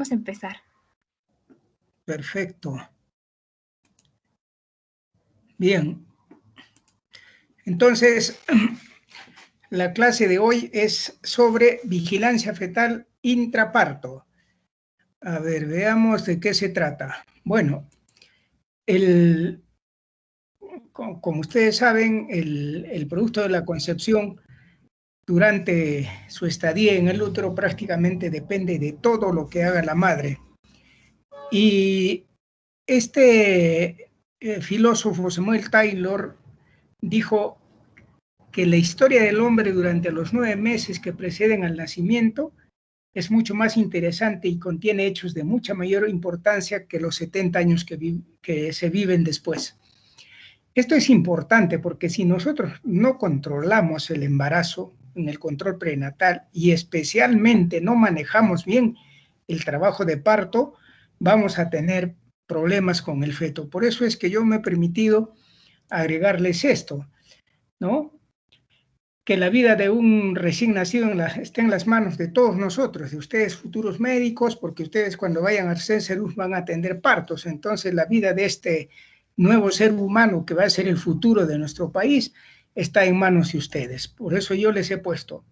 Vamos a empezar. Perfecto. Bien. Entonces, la clase de hoy es sobre vigilancia fetal intraparto. A ver, veamos de qué se trata. Bueno, como ustedes saben, el producto de la concepción durante su estadía en el útero prácticamente depende de todo lo que haga la madre. Y este filósofo Samuel Taylor dijo que la historia del hombre durante los 9 meses que preceden al nacimiento es mucho más interesante y contiene hechos de mucha mayor importancia que los 70 años que se viven después. Esto es importante porque si nosotros no controlamos el embarazo en el control prenatal y especialmente no manejamos bien el trabajo de parto, vamos a tener problemas con el feto. Por eso es que yo me he permitido agregarles esto, ¿no? Que la vida de un recién nacido esté en las manos de todos nosotros, de ustedes futuros médicos, porque ustedes cuando vayan a hacer salud van a atender partos. Entonces la vida de este nuevo ser humano que va a ser el futuro de nuestro país está en manos de ustedes. Por eso yo les he puesto,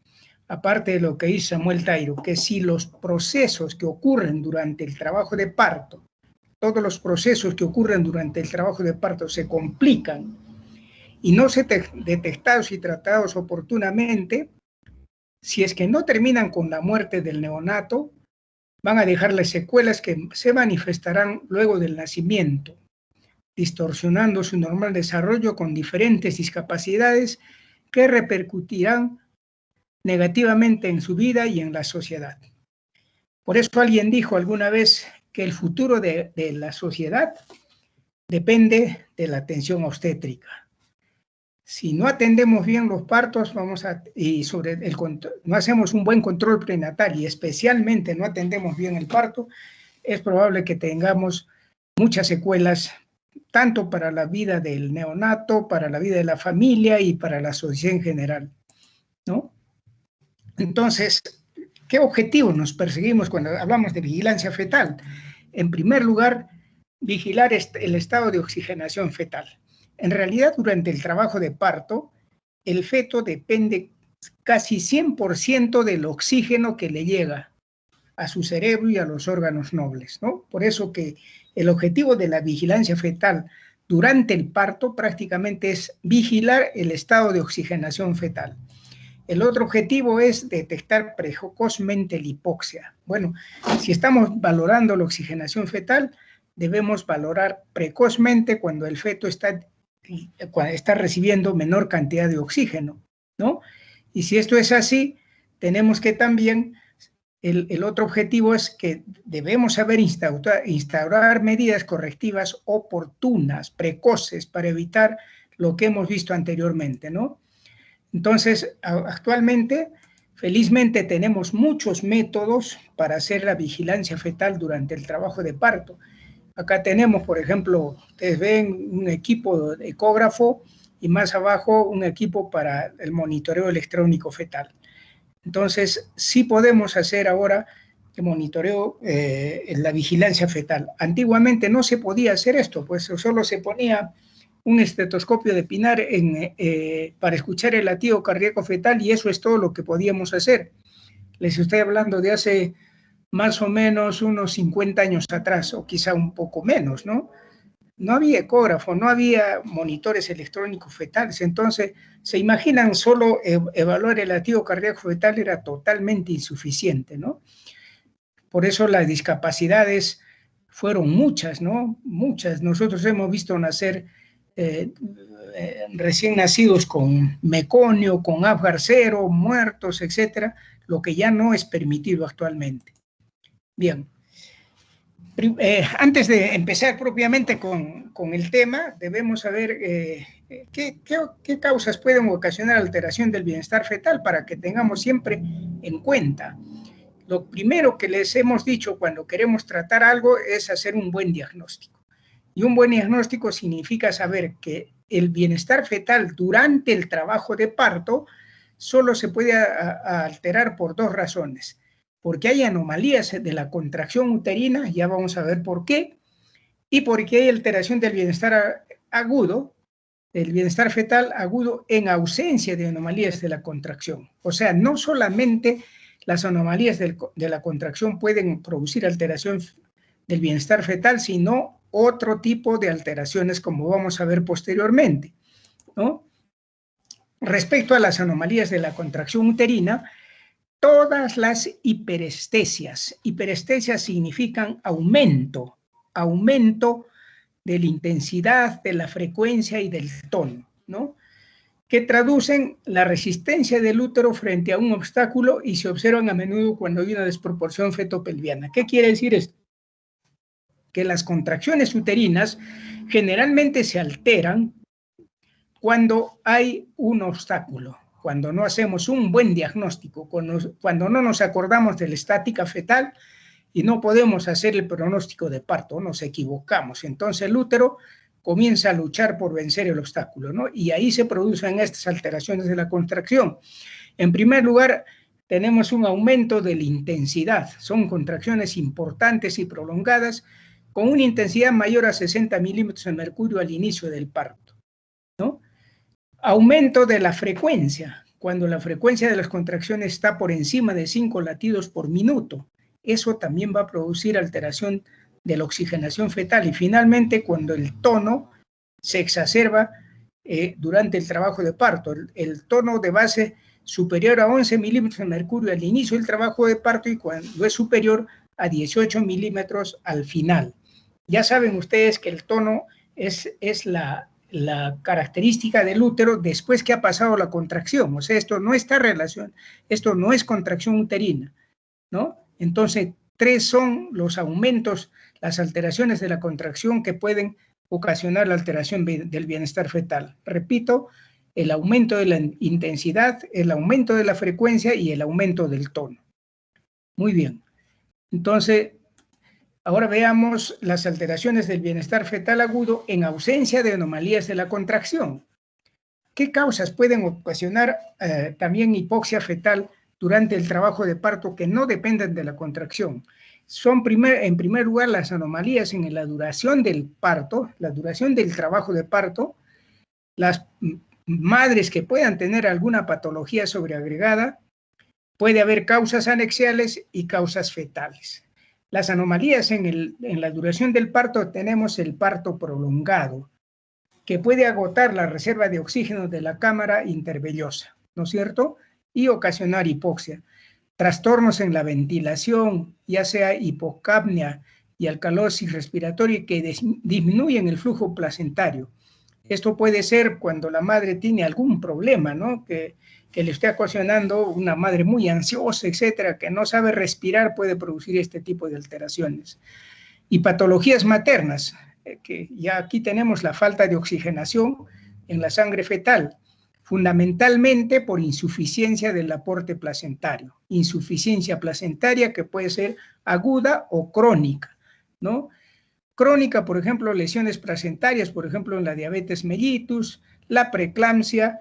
aparte de lo que dice Samuel Taylor, que si los procesos que ocurren durante el trabajo de parto, todos los procesos que ocurren durante el trabajo de parto se complican y no se detectados y tratados oportunamente, si es que no terminan con la muerte del neonato, van a dejarle secuelas que se manifestarán luego del nacimiento, distorsionando su normal desarrollo con diferentes discapacidades que repercutirán negativamente en su vida y en la sociedad. Por eso alguien dijo alguna vez que el futuro de la sociedad depende de la atención obstétrica. Si no atendemos bien los partos, no hacemos un buen control prenatal y especialmente no atendemos bien el parto, es probable que tengamos muchas secuelas, tanto para la vida del neonato, para la vida de la familia y para la sociedad en general, ¿no? Entonces, ¿qué objetivos nos perseguimos cuando hablamos de vigilancia fetal? En primer lugar, vigilar el estado de oxigenación fetal. En realidad, durante el trabajo de parto, el feto depende casi 100% del oxígeno que le llega a su cerebro y a los órganos nobles, ¿no? Por eso que el objetivo de la vigilancia fetal durante el parto prácticamente es vigilar el estado de oxigenación fetal. El otro objetivo es detectar precozmente la hipoxia. Bueno, si estamos valorando la oxigenación fetal, debemos valorar precozmente cuando el feto está recibiendo menor cantidad de oxígeno, ¿no? Y si esto es así, tenemos que también, el otro objetivo es que debemos saber instaurar medidas correctivas oportunas, precoces, para evitar lo que hemos visto anteriormente, ¿no? Entonces, actualmente, felizmente, tenemos muchos métodos para hacer la vigilancia fetal durante el trabajo de parto. Acá tenemos, por ejemplo, ustedes ven un equipo de ecógrafo y más abajo un equipo para el monitoreo electrónico fetal. Entonces, sí podemos hacer ahora el monitoreo en la vigilancia fetal. Antiguamente no se podía hacer esto, pues solo se ponía un estetoscopio de pinar para escuchar el latido cardíaco fetal y eso es todo lo que podíamos hacer. Les estoy hablando de hace más o menos unos 50 años atrás, o quizá un poco menos, ¿no? No había ecógrafo, no había monitores electrónicos fetales, entonces, se imaginan, solo evaluar el latido cardíaco fetal era totalmente insuficiente, ¿no? Por eso las discapacidades fueron muchas, ¿no? Muchas. Nosotros hemos visto nacer recién nacidos con meconio, con Apgar 0, muertos, etcétera, lo que ya no es permitido actualmente. Bien. Antes de empezar propiamente con el tema, debemos saber qué causas pueden ocasionar alteración del bienestar fetal para que tengamos siempre en cuenta. Lo primero que les hemos dicho cuando queremos tratar algo es hacer un buen diagnóstico. Y un buen diagnóstico significa saber que el bienestar fetal durante el trabajo de parto solo se puede alterar por dos razones. porque hay anomalías de la contracción uterina, ya vamos a ver por qué, y porque hay alteración del bienestar agudo, el bienestar fetal agudo en ausencia de anomalías de la contracción. O sea, no solamente las anomalías de la contracción pueden producir alteración del bienestar fetal, sino otro tipo de alteraciones, como vamos a ver posteriormente, ¿no? Respecto a las anomalías de la contracción uterina, todas las hiperestesias significan aumento de la intensidad, de la frecuencia y del tono, ¿no? Que traducen la resistencia del útero frente a un obstáculo y se observan a menudo cuando hay una desproporción fetopelviana. ¿Qué quiere decir esto? Que las contracciones uterinas generalmente se alteran cuando hay un obstáculo, cuando no hacemos un buen diagnóstico, cuando no nos acordamos de la estática fetal y no podemos hacer el pronóstico de parto, nos equivocamos. Entonces el útero comienza a luchar por vencer el obstáculo, ¿no? Y ahí se producen estas alteraciones de la contracción. En primer lugar, tenemos un aumento de la intensidad. Son contracciones importantes y prolongadas con una intensidad mayor a 60 milímetros de mercurio al inicio del parto, ¿no? Aumento de la frecuencia, cuando la frecuencia de las contracciones está por encima de 5 latidos por minuto. Eso también va a producir alteración de la oxigenación fetal. Y finalmente, cuando el tono se exacerba durante el trabajo de parto, el tono de base superior a 11 milímetros de mercurio al inicio del trabajo de parto y cuando es superior a 18 milímetros al final. Ya saben ustedes que el tono es la característica del útero después que ha pasado la contracción. O sea, esto no está relación, esto no es contracción uterina, ¿no? Entonces, 3 son los aumentos, las alteraciones de la contracción que pueden ocasionar la alteración del bienestar fetal. Repito, el aumento de la intensidad, el aumento de la frecuencia y el aumento del tono. Muy bien. Entonces, ahora veamos las alteraciones del bienestar fetal agudo en ausencia de anomalías de la contracción. ¿Qué causas pueden ocasionar también hipoxia fetal durante el trabajo de parto que no dependen de la contracción? Son en primer lugar las anomalías en la duración del parto, la duración del trabajo de parto, las madres que puedan tener alguna patología sobreagregada, puede haber causas anexiales y causas fetales. Las anomalías en la duración del parto tenemos el parto prolongado, que puede agotar la reserva de oxígeno de la cámara intervellosa, ¿no es cierto? Y ocasionar hipoxia. Trastornos en la ventilación, ya sea hipocapnia y alcalosis respiratoria que disminuyen el flujo placentario. Esto puede ser cuando la madre tiene algún problema, ¿no? Que le esté ocasionando una madre muy ansiosa, etcétera, que no sabe respirar, puede producir este tipo de alteraciones. Y patologías maternas, que ya aquí tenemos la falta de oxigenación en la sangre fetal, fundamentalmente por insuficiencia del aporte placentario. Insuficiencia placentaria que puede ser aguda o crónica, ¿no? Crónica, por ejemplo, lesiones placentarias, por ejemplo, en la diabetes mellitus, la preeclampsia,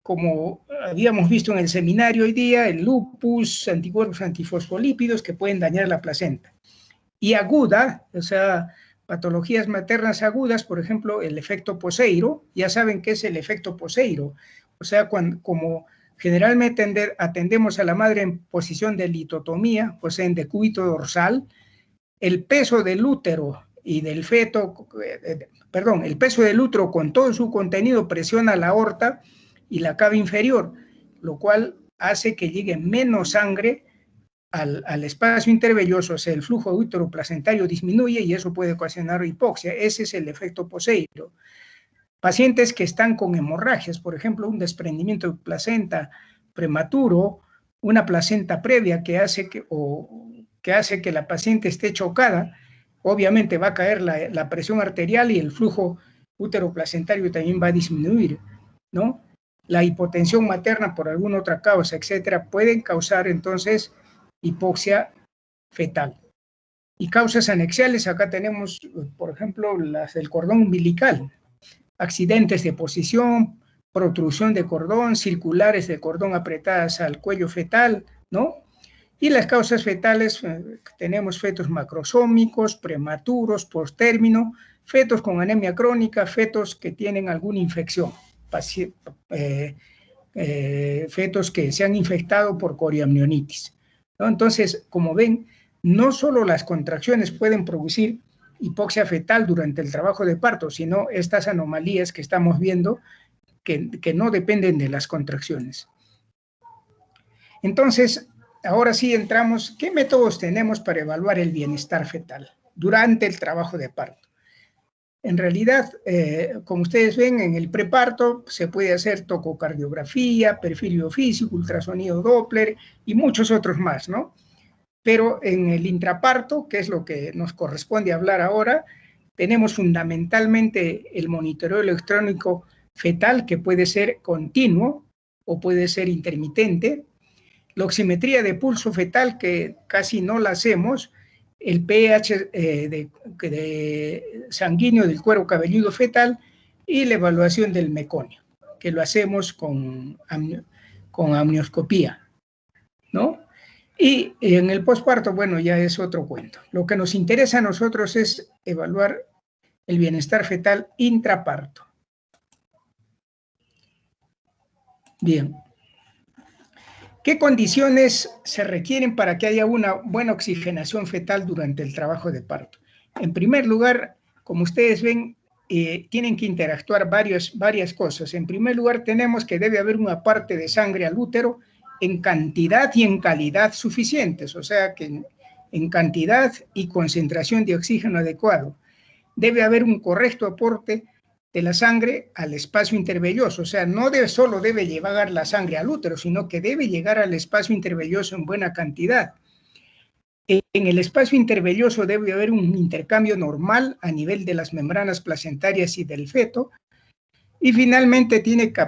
como habíamos visto en el seminario hoy día, el lupus, anticuerpos antifosfolípidos que pueden dañar la placenta. Y aguda, o sea, patologías maternas agudas, por ejemplo, el efecto Poseiro, ya saben qué es el efecto Poseiro, o sea, como generalmente atendemos a la madre en posición de litotomía, o sea, en decúbito dorsal, el peso del útero y del feto, el peso del útero con todo su contenido presiona la aorta y la cava inferior, lo cual hace que llegue menos sangre al espacio intervelloso, o sea, el flujo útero placentario disminuye y eso puede ocasionar hipoxia. Ese es el efecto Poseiro. Pacientes que están con hemorragias, por ejemplo, un desprendimiento de placenta prematuro, una placenta previa que hace que la paciente esté chocada, obviamente va a caer la presión arterial y el flujo útero-placentario también va a disminuir, ¿no? La hipotensión materna por alguna otra causa, etcétera, pueden causar entonces hipoxia fetal. Y causas anexiales, acá tenemos, por ejemplo, las del cordón umbilical, accidentes de posición, protrusión de cordón, circulares de cordón apretadas al cuello fetal, ¿no? Y las causas fetales, tenemos fetos macrosómicos, prematuros, postérmino, fetos con anemia crónica, fetos que tienen alguna infección, fetos que se han infectado por coriamnionitis, ¿no? Entonces, como ven, no solo las contracciones pueden producir hipoxia fetal durante el trabajo de parto, sino estas anomalías que estamos viendo que no dependen de las contracciones. Entonces, ahora sí entramos, ¿qué métodos tenemos para evaluar el bienestar fetal durante el trabajo de parto? En realidad, como ustedes ven, en el preparto se puede hacer tococardiografía, perfil biofísico, ultrasonido Doppler y muchos otros más, ¿no? Pero en el intraparto, que es lo que nos corresponde hablar ahora, tenemos fundamentalmente el monitoreo electrónico fetal, que puede ser continuo o puede ser intermitente, la oximetría de pulso fetal, que casi no la hacemos, el pH sanguíneo del cuero cabelludo fetal y la evaluación del meconio, que lo hacemos con amnioscopía, ¿no? Y en el posparto, bueno, ya es otro cuento. Lo que nos interesa a nosotros es evaluar el bienestar fetal intraparto. Bien. ¿Qué condiciones se requieren para que haya una buena oxigenación fetal durante el trabajo de parto? En primer lugar, como ustedes ven, tienen que interactuar varias cosas. En primer lugar, tenemos que debe haber una parte de sangre al útero en cantidad y en calidad suficientes, o sea que en cantidad y concentración de oxígeno adecuado. Debe haber un correcto aporte de la sangre al espacio intervelloso, o sea, no solo debe llevar la sangre al útero, sino que debe llegar al espacio intervelloso en buena cantidad. En el espacio intervelloso debe haber un intercambio normal a nivel de las membranas placentarias y del feto, y finalmente tiene que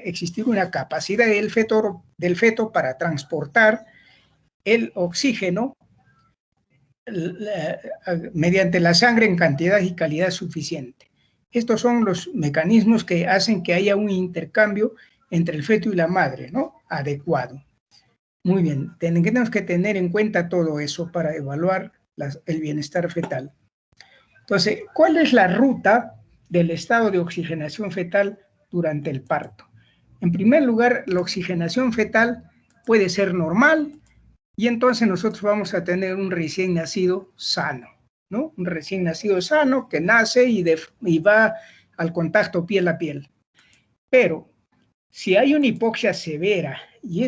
existir una capacidad del feto para transportar el oxígeno mediante la sangre en cantidad y calidad suficiente. Estos son los mecanismos que hacen que haya un intercambio entre el feto y la madre, ¿no? Adecuado. Muy bien, tenemos que tener en cuenta todo eso para evaluar el bienestar fetal. Entonces, ¿cuál es la ruta del estado de oxigenación fetal durante el parto? En primer lugar, la oxigenación fetal puede ser normal y entonces nosotros vamos a tener un recién nacido sano, ¿no? Un recién nacido sano que nace y va al contacto piel a piel. Pero si hay una hipoxia severa y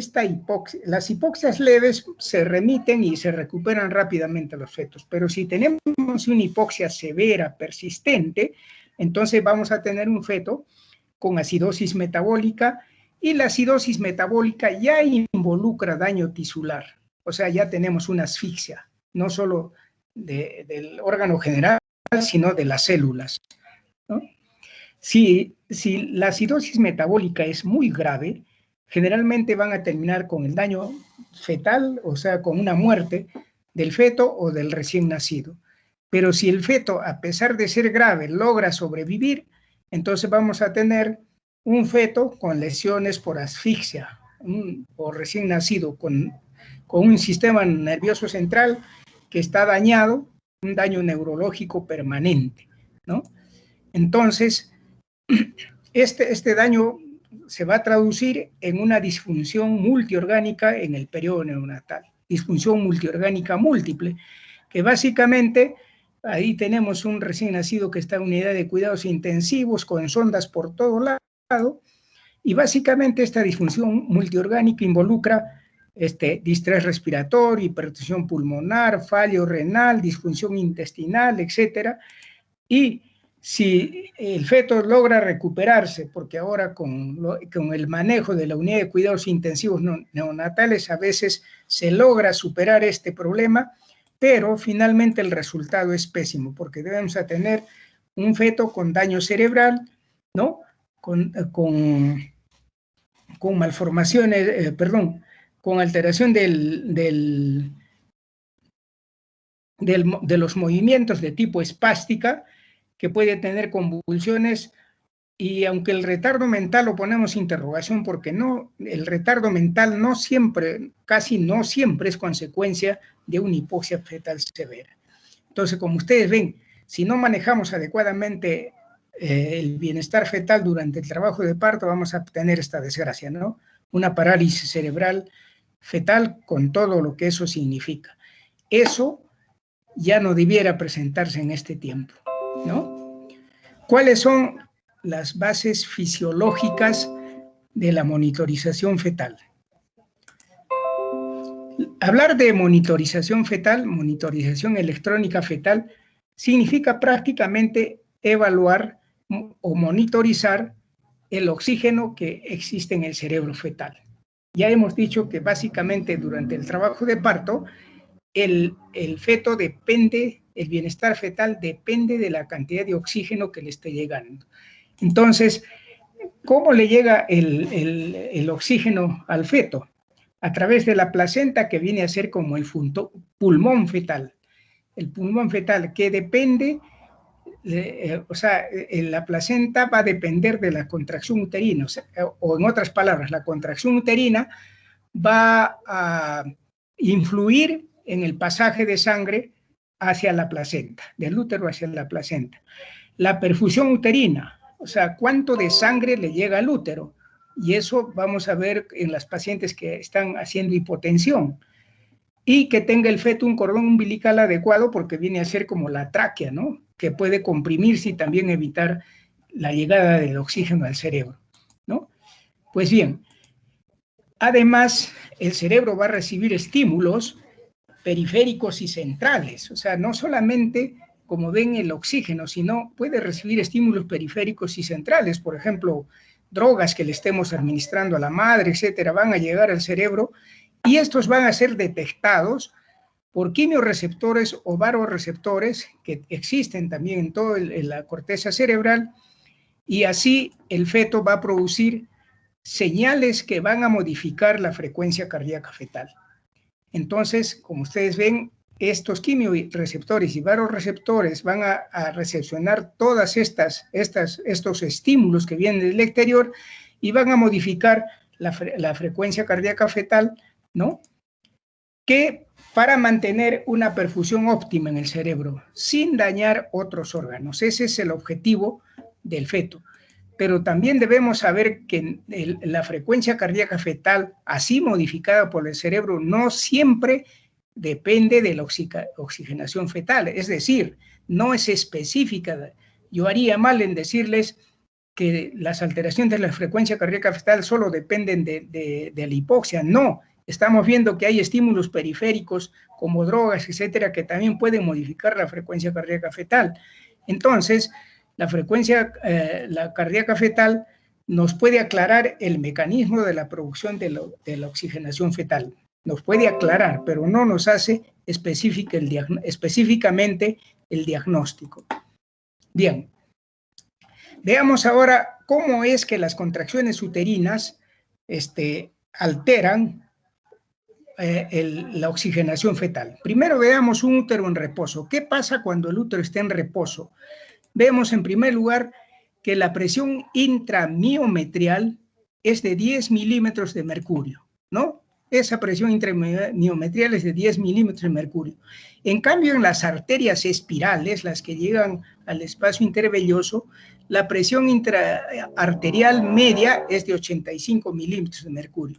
las hipoxias leves se remiten y se recuperan rápidamente los fetos, pero si tenemos una hipoxia severa, persistente, entonces vamos a tener un feto con acidosis metabólica y la acidosis metabólica ya involucra daño tisular, o sea, ya tenemos una asfixia, no solo del órgano general, sino de las células, ¿no? Si la acidosis metabólica es muy grave, generalmente van a terminar con el daño fetal, o sea, con una muerte del feto o del recién nacido. Pero si el feto, a pesar de ser grave, logra sobrevivir, entonces vamos a tener un feto con lesiones por asfixia o recién nacido, con un sistema nervioso central que está dañado, un daño neurológico permanente, ¿no? Entonces, este daño se va a traducir en una disfunción multiorgánica en el periodo neonatal, disfunción multiorgánica múltiple, que básicamente ahí tenemos un recién nacido que está en unidad de cuidados intensivos con sondas por todo lado, y básicamente esta disfunción multiorgánica involucra distrés respiratorio, hipertensión pulmonar, fallo renal, disfunción intestinal, etcétera, y si el feto logra recuperarse, porque ahora con el manejo de la unidad de cuidados intensivos neonatales a veces se logra superar este problema, pero finalmente el resultado es pésimo, porque debemos tener un feto con daño cerebral, ¿no? Con malformaciones, con alteración de los movimientos de tipo espástica, que puede tener convulsiones Y aunque el retardo mental lo ponemos interrogación porque no, el retardo mental no siempre, casi no siempre es consecuencia de una hipoxia fetal severa. Entonces, como ustedes ven, si no manejamos adecuadamente el bienestar fetal durante el trabajo de parto, vamos a tener esta desgracia, ¿no? Una parálisis cerebral fetal con todo lo que eso significa. Eso ya no debiera presentarse en este tiempo, ¿no? ¿Cuáles son las bases fisiológicas de la monitorización fetal? Hablar de monitorización fetal, monitorización electrónica fetal, significa prácticamente evaluar o monitorizar el oxígeno que existe en el cerebro fetal. Ya hemos dicho que básicamente durante el trabajo de parto, el feto depende, el bienestar fetal depende de la cantidad de oxígeno que le esté llegando. Entonces, ¿cómo le llega el oxígeno al feto? A través de la placenta, que viene a ser como el pulmón fetal. El pulmón fetal que depende, la placenta va a depender de la contracción uterina, o en otras palabras, la contracción uterina va a influir en el pasaje de sangre hacia la placenta, del útero hacia la placenta. La perfusión uterina, o sea, cuánto de sangre le llega al útero. Y eso vamos a ver en las pacientes que están haciendo hipotensión. Y que tenga el feto un cordón umbilical adecuado, porque viene a ser como la tráquea, ¿no? Que puede comprimirse y también evitar la llegada del oxígeno al cerebro, ¿no? Pues bien, además, el cerebro va a recibir estímulos periféricos y centrales, o sea, no solamente como ven el oxígeno, sino puede recibir estímulos periféricos y centrales, por ejemplo, drogas que le estemos administrando a la madre, etcétera, van a llegar al cerebro y estos van a ser detectados por quimioreceptores o varoreceptores que existen también en toda la corteza cerebral, y así el feto va a producir señales que van a modificar la frecuencia cardíaca fetal. Entonces, como ustedes ven, estos quimioreceptores y varoreceptores van a recepcionar todas estos estímulos que vienen del exterior y van a modificar la frecuencia cardíaca fetal, ¿no? Que para mantener una perfusión óptima en el cerebro, sin dañar otros órganos. Ese es el objetivo del feto. Pero también debemos saber que la frecuencia cardíaca fetal, así modificada por el cerebro, no siempre depende de la oxigenación fetal, es decir, no es específica. Yo haría mal en decirles que las alteraciones de la frecuencia cardíaca fetal solo dependen de la hipoxia. No, estamos viendo que hay estímulos periféricos como drogas, etcétera, que también pueden modificar la frecuencia cardíaca fetal. Entonces, la frecuencia la cardíaca fetal nos puede aclarar el mecanismo de la producción de la oxigenación fetal. Nos puede aclarar, pero no nos hace específicamente el diagnóstico. Bien, veamos ahora cómo es que las contracciones uterinas alteran la oxigenación fetal. Primero veamos un útero en reposo. ¿Qué pasa cuando el útero está en reposo? Vemos en primer lugar que la presión intramiometrial es de 10 milímetros de mercurio, ¿no? Esa presión intramiometrial es de 10 milímetros de mercurio. En cambio, en las arterias espirales, las que llegan al espacio intervelloso, la presión intraarterial media es de 85 milímetros de mercurio.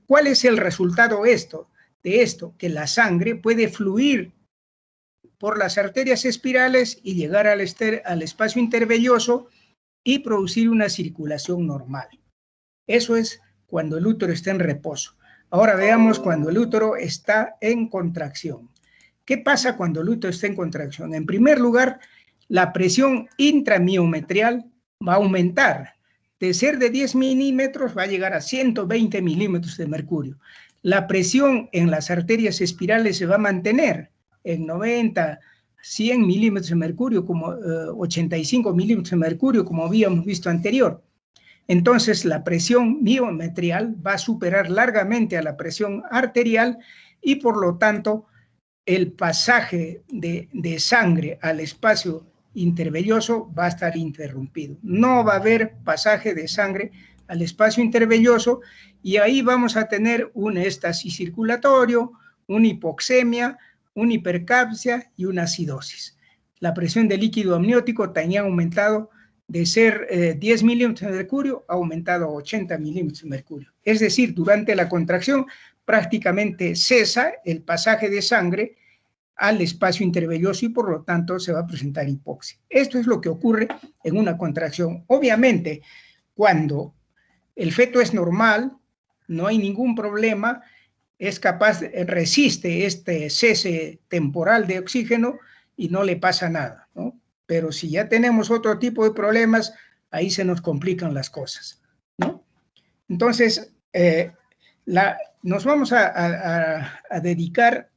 ¿Cuál es el resultado de esto? Que la sangre puede fluir por las arterias espirales y llegar al espacio intervelloso y producir una circulación normal. Eso es cuando el útero está en reposo. Ahora veamos cuando el útero está en contracción. ¿Qué pasa cuando el útero está en contracción? En primer lugar, la presión intramiometrial va a aumentar. De ser de 10 milímetros va a llegar a 120 milímetros de mercurio. La presión en las arterias espirales se va a mantener en 90, 100 milímetros de mercurio, como 85 milímetros de mercurio, como habíamos visto anterior. Entonces, la presión miometrial va a superar largamente a la presión arterial y, por lo tanto, el pasaje de sangre al espacio intervelloso va a estar interrumpido. No va a haber pasaje de sangre al espacio intervelloso y ahí vamos a tener un éxtasis circulatorio, una hipoxemia, una hipercapsia y una acidosis. La presión del líquido amniótico tenía aumentado de ser 10 milímetros de mercurio, ha aumentado a 80 milímetros de mercurio. Es decir, durante la contracción prácticamente cesa el pasaje de sangre al espacio intervelloso y por lo tanto se va a presentar hipoxia. Esto es lo que ocurre en una contracción. Obviamente, cuando el feto es normal, no hay ningún problema, es capaz, resiste este cese temporal de oxígeno y no le pasa nada, ¿no? Pero si ya tenemos otro tipo de problemas, ahí se nos complican las cosas, ¿no? Entonces, nos vamos a dedicar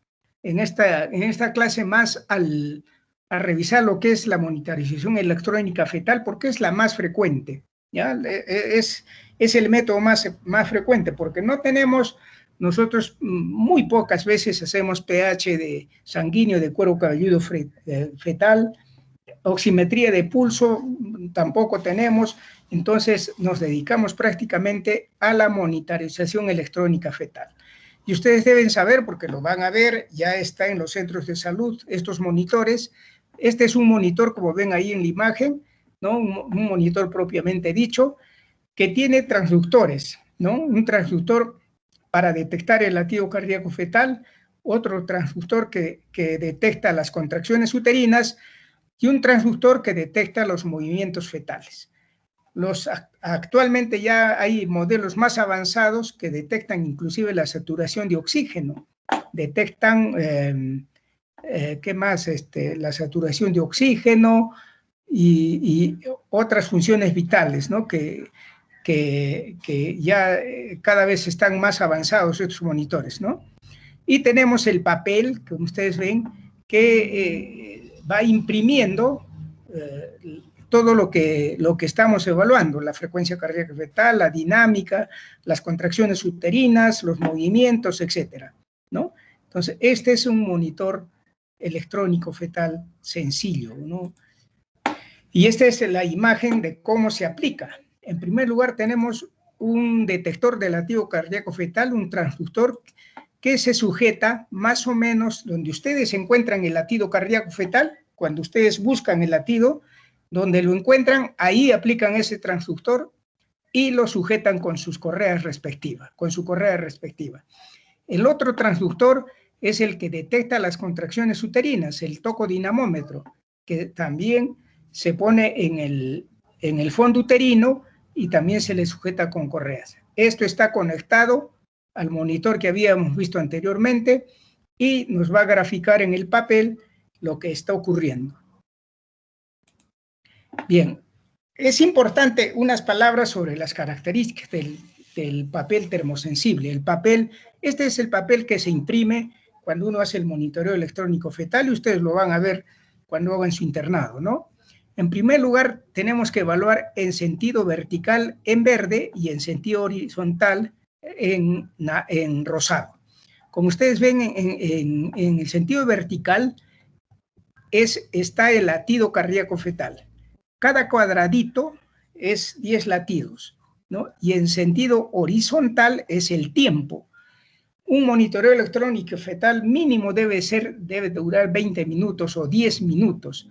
en esta clase más a revisar lo que es la monitorización electrónica fetal, porque es la más frecuente, ¿ya? Es el método más frecuente, porque no tenemos, nosotros muy pocas veces hacemos pH de sanguíneo de cuero cabelludo fetal, oximetría de pulso tampoco tenemos, entonces nos dedicamos prácticamente a la monitorización electrónica fetal. Y ustedes deben saber, porque lo van a ver, ya está en los centros de salud, estos monitores. Este es un monitor, como ven ahí en la imagen, ¿no? Un monitor propiamente dicho, que tiene transductores, ¿no? Un transductor para detectar el latido cardíaco fetal, otro transductor que detecta las contracciones uterinas y un transductor que detecta los movimientos fetales. Actualmente ya hay modelos más avanzados que detectan inclusive la saturación de oxígeno, detectan, ¿qué más? La saturación de oxígeno y otras funciones vitales, ¿no? Que ya cada vez están más avanzados estos monitores, ¿no? Y tenemos el papel, como ustedes ven, que va imprimiendo todo lo que estamos evaluando, la frecuencia cardíaca fetal, la dinámica, las contracciones uterinas, los movimientos, etcétera, ¿no? Entonces, este es un monitor electrónico fetal sencillo, ¿no? Y esta es la imagen de cómo se aplica. En primer lugar, tenemos un detector de latido cardíaco fetal, un transductor que se sujeta más o menos donde ustedes encuentran el latido cardíaco fetal. Cuando ustedes buscan el latido, donde lo encuentran, ahí aplican ese transductor y lo sujetan con sus correas respectivas, con su correa respectiva. El otro transductor es el que detecta las contracciones uterinas, el tocodinamómetro, que también se pone en el fondo uterino y también se le sujeta con correas. Esto está conectado al monitor que habíamos visto anteriormente y nos va a graficar en el papel lo que está ocurriendo. Bien, es importante unas palabras sobre las características del papel termosensible. El papel, este es el papel que se imprime cuando uno hace el monitoreo electrónico fetal y ustedes lo van a ver cuando hagan su internado, ¿no? En primer lugar, tenemos que evaluar en sentido vertical en verde y en sentido horizontal en rosado. Como ustedes ven, en el sentido vertical está el latido cardíaco fetal. Cada cuadradito es 10 latidos, ¿no? Y en sentido horizontal es el tiempo. Un monitoreo electrónico fetal mínimo debe durar 20 minutos o 10 minutos.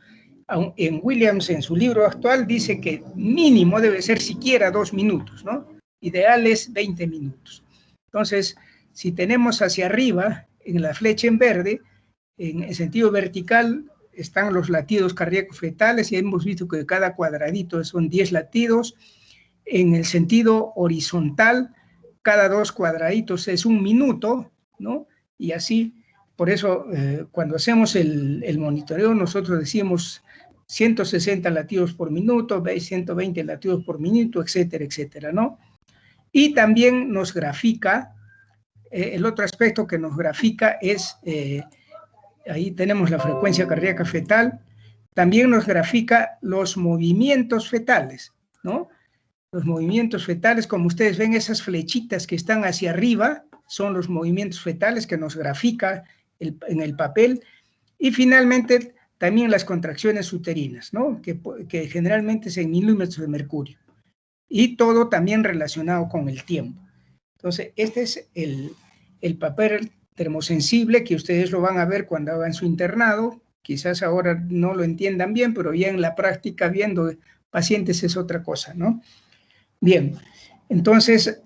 En Williams, en su libro actual, dice que mínimo debe ser siquiera 2 minutos, ¿no? Ideal es 20 minutos. Entonces, si tenemos hacia arriba, en la flecha en verde, en el sentido vertical, están los latidos cardíacos fetales y hemos visto que cada cuadradito son 10 latidos. En el sentido horizontal, cada 2 cuadraditos es 1 minuto, ¿no? Y así, por eso, cuando hacemos el monitoreo, nosotros decimos 160 latidos por minuto, 120 latidos por minuto, etcétera, etcétera, ¿no? Y también nos grafica, el otro aspecto que nos grafica es, ahí tenemos la frecuencia cardíaca fetal, también nos grafica los movimientos fetales, ¿no? Los movimientos fetales, como ustedes ven, esas flechitas que están hacia arriba, son los movimientos fetales que nos grafica en el papel. Y finalmente también las contracciones uterinas, ¿no? Que generalmente es en milímetros de mercurio. Y todo también relacionado con el tiempo. Entonces, este es el papel termosensible que ustedes lo van a ver cuando hagan su internado. Quizás ahora no lo entiendan bien, pero ya en la práctica viendo pacientes es otra cosa, ¿no? Bien, entonces,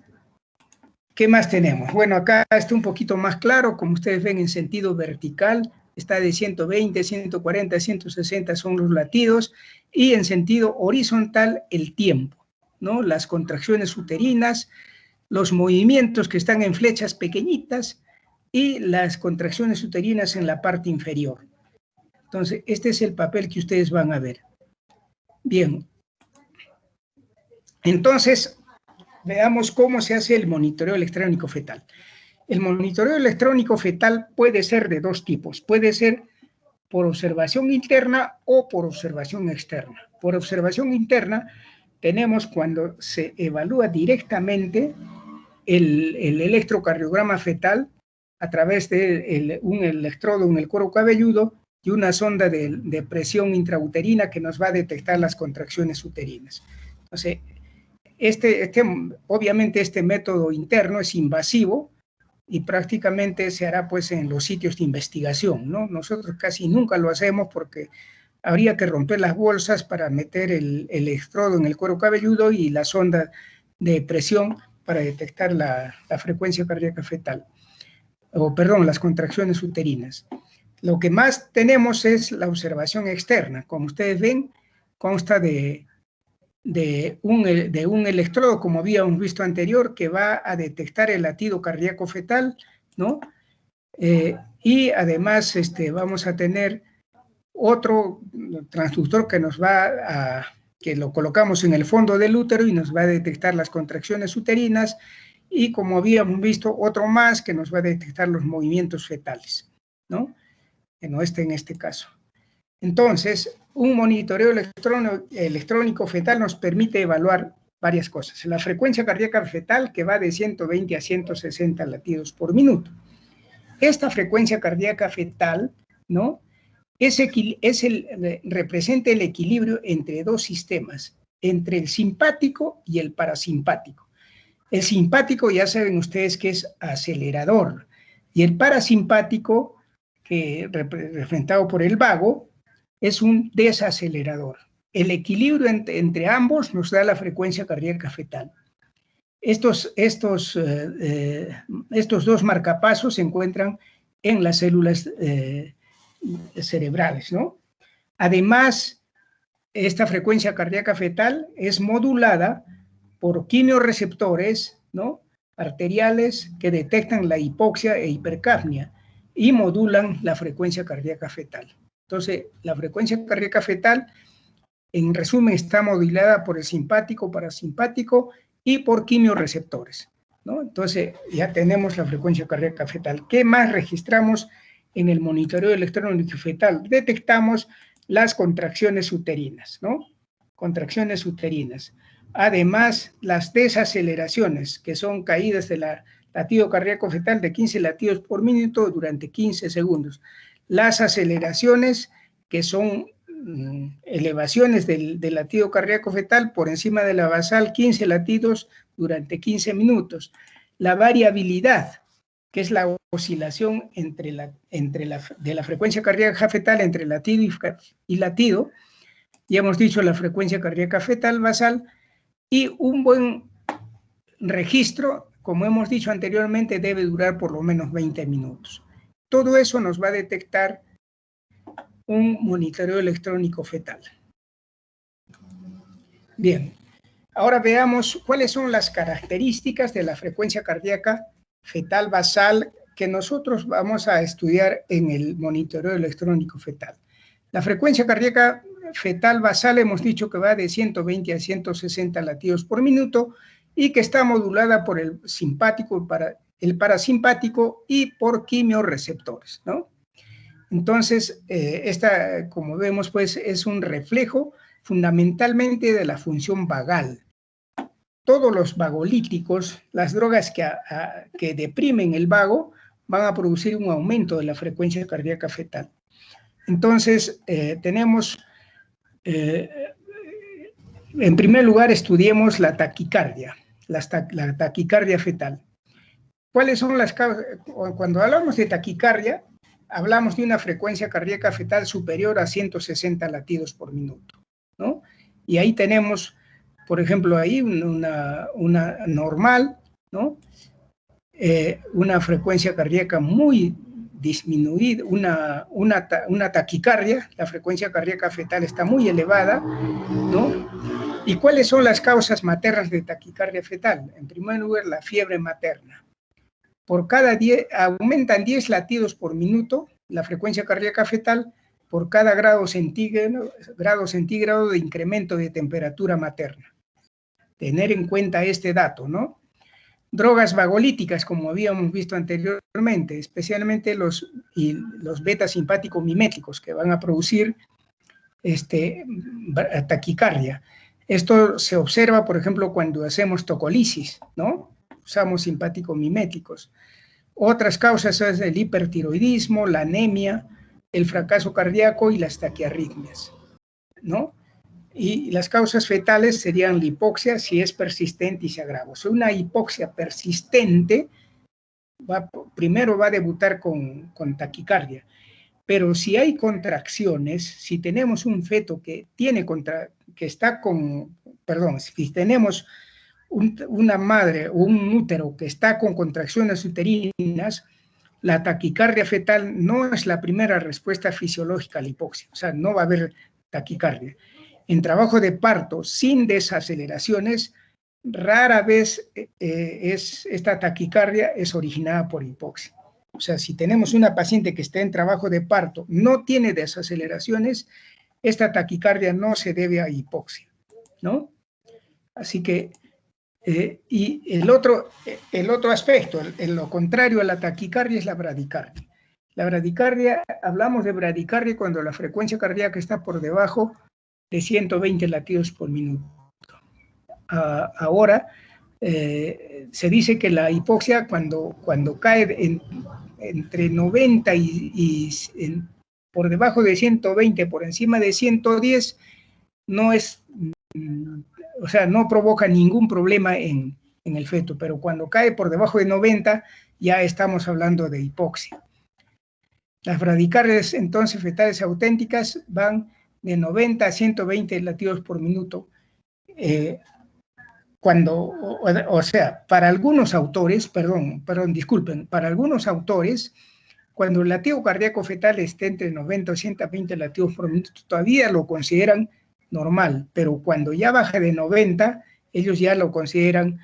¿qué más tenemos? Bueno, acá está un poquito más claro, como ustedes ven en sentido vertical, está de 120, 140, 160 son los latidos, y en sentido horizontal el tiempo, ¿no? Las contracciones uterinas, los movimientos que están en flechas pequeñitas y las contracciones uterinas en la parte inferior. Entonces, este es el papel que ustedes van a ver. Bien. Entonces, veamos cómo se hace el monitoreo electrónico fetal. El monitoreo electrónico fetal puede ser de dos tipos. Puede ser por observación interna o por observación externa. Por observación interna tenemos cuando se evalúa directamente el electrocardiograma fetal a través de un electrodo en el cuero cabelludo y una sonda de presión intrauterina que nos va a detectar las contracciones uterinas. Entonces, obviamente este método interno es invasivo y prácticamente se hará pues en los sitios de investigación, ¿no? Nosotros casi nunca lo hacemos porque habría que romper las bolsas para meter el electrodo en el cuero cabelludo y la sonda de presión para detectar la frecuencia cardíaca fetal, o perdón, las contracciones uterinas. Lo que más tenemos es la observación externa. Como ustedes ven, consta de un electrodo, como habíamos visto anterior, que va a detectar el latido cardíaco fetal, ¿no? Y además vamos a tener otro transductor que nos va que lo colocamos en el fondo del útero y nos va a detectar las contracciones uterinas, y como habíamos visto, otro más que nos va a detectar los movimientos fetales, ¿no? Que no esté en este caso. Entonces, un monitoreo electrónico fetal nos permite evaluar varias cosas. La frecuencia cardíaca fetal, que va de 120 a 160 latidos por minuto. Esta frecuencia cardíaca fetal, ¿no? Representa el equilibrio entre dos sistemas, entre el simpático y el parasimpático. El simpático ya saben ustedes que es acelerador, y el parasimpático, que representado por el vago, es un desacelerador. El equilibrio entre ambos nos da la frecuencia cardíaca fetal. Estos dos marcapasos se encuentran en las células cerebrales, ¿no? Además, esta frecuencia cardíaca fetal es modulada por quimiorreceptores, ¿no?, arteriales que detectan la hipoxia e hipercapnia y modulan la frecuencia cardíaca fetal. Entonces, la frecuencia cardíaca fetal, en resumen, está modulada por el simpático, parasimpático y por quimiorreceptores, ¿no? Entonces, ya tenemos la frecuencia cardíaca fetal. ¿Qué más registramos en el monitoreo electrónico fetal? Detectamos las contracciones uterinas, ¿no? Contracciones uterinas. Además, las desaceleraciones, que son caídas del latido cardíaco fetal de 15 latidos por minuto durante 15 segundos. Las aceleraciones, que son elevaciones del latido cardíaco fetal por encima de la basal, 15 latidos durante 15 minutos. La variabilidad, que es la oscilación de la frecuencia cardíaca fetal entre latido y latido. Ya hemos dicho la frecuencia cardíaca fetal basal, y un buen registro, como hemos dicho anteriormente, debe durar por lo menos 20 minutos. Todo eso nos va a detectar un monitoreo electrónico fetal. Bien, ahora veamos cuáles son las características de la frecuencia cardíaca fetal basal que nosotros vamos a estudiar en el monitoreo electrónico fetal. La frecuencia cardíaca fetal basal hemos dicho que va de 120 a 160 latidos por minuto y que está modulada por el simpático, el parasimpático y por quimiorreceptores, ¿no? Entonces, esta, como vemos, pues es un reflejo fundamentalmente de la función vagal. Todos los vagolíticos, las drogas que deprimen el vago, van a producir un aumento de la frecuencia cardíaca fetal. Entonces, tenemos, en primer lugar, estudiemos la taquicardia, la taquicardia fetal. ¿Cuáles son las causas? Cuando hablamos de taquicardia, hablamos de una frecuencia cardíaca fetal superior a 160 latidos por minuto, ¿no? Y ahí tenemos, por ejemplo, ahí una normal, ¿no? Una frecuencia cardíaca muy disminuida, una taquicardia, la frecuencia cardíaca fetal está muy elevada, ¿no? ¿Y cuáles son las causas maternas de taquicardia fetal? En primer lugar, la fiebre materna. Por cada 10, aumentan 10 latidos por minuto la frecuencia cardíaca fetal por cada grado centígrado de incremento de temperatura materna. Tener en cuenta este dato, ¿no? Drogas vagolíticas, como habíamos visto anteriormente, especialmente los beta simpático miméticos que van a producir taquicardia. Esto se observa, por ejemplo, cuando hacemos tocolisis, ¿no? Usamos simpático miméticos. Otras causas es el hipertiroidismo, la anemia, el fracaso cardíaco y las taquiarritmias, ¿no? Y las causas fetales serían la hipoxia si es persistente y se agrava. O sea, una hipoxia persistente primero va a debutar con taquicardia, pero si hay contracciones, si tenemos un feto que si tenemos una madre o un útero que está con contracciones uterinas, la taquicardia fetal no es la primera respuesta fisiológica a la hipoxia, o sea, no va a haber taquicardia. En trabajo de parto sin desaceleraciones, rara vez esta taquicardia es originada por hipoxia. O sea, si tenemos una paciente que está en trabajo de parto, no tiene desaceleraciones, esta taquicardia no se debe a hipoxia, ¿no? Así que, y el otro aspecto, en lo contrario a la taquicardia, es la bradicardia. La bradicardia, hablamos de bradicardia cuando la frecuencia cardíaca está por debajo de 120 latidos por minuto. Ahora, se dice que la hipoxia cuando cae entre 90 por debajo de 120, por encima de 110, no es, o sea, no provoca ningún problema en el feto, pero cuando cae por debajo de 90, ya estamos hablando de hipoxia. Las bradicardias, entonces, fetales auténticas van de 90 a 120 latidos por minuto, o sea, para algunos autores, disculpen, para algunos autores, cuando el latido cardíaco fetal esté entre 90 y 120 latidos por minuto, todavía lo consideran normal, pero cuando ya baja de 90, ellos ya lo consideran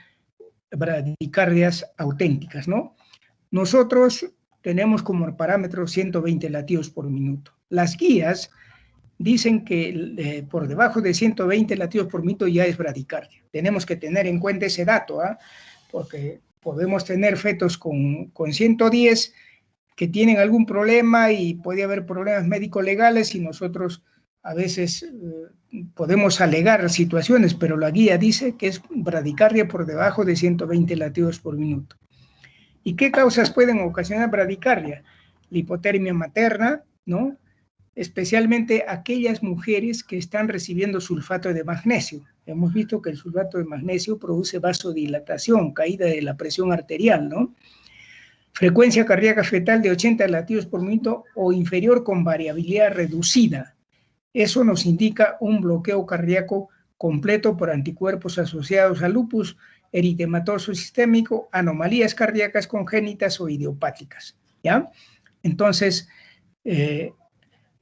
bradicardias auténticas, ¿no? Nosotros tenemos como parámetro 120 latidos por minuto. Las guías dicen que por debajo de 120 latidos por minuto ya es bradicardia. Tenemos que tener en cuenta ese dato, porque podemos tener fetos con 110 que tienen algún problema y puede haber problemas médico-legales y nosotros a veces podemos alegar situaciones, pero la guía dice que es bradicardia por debajo de 120 latidos por minuto. ¿Y qué causas pueden ocasionar bradicardia? La hipotermia materna, ¿no? Especialmente aquellas mujeres que están recibiendo sulfato de magnesio. Hemos visto que el sulfato de magnesio produce vasodilatación, caída de la presión arterial, ¿no? Frecuencia cardíaca fetal de 80 latidos por minuto o inferior con variabilidad reducida. Eso nos indica un bloqueo cardíaco completo por anticuerpos asociados a lupus eritematoso sistémico, anomalías cardíacas congénitas o idiopáticas, ¿ya? Entonces,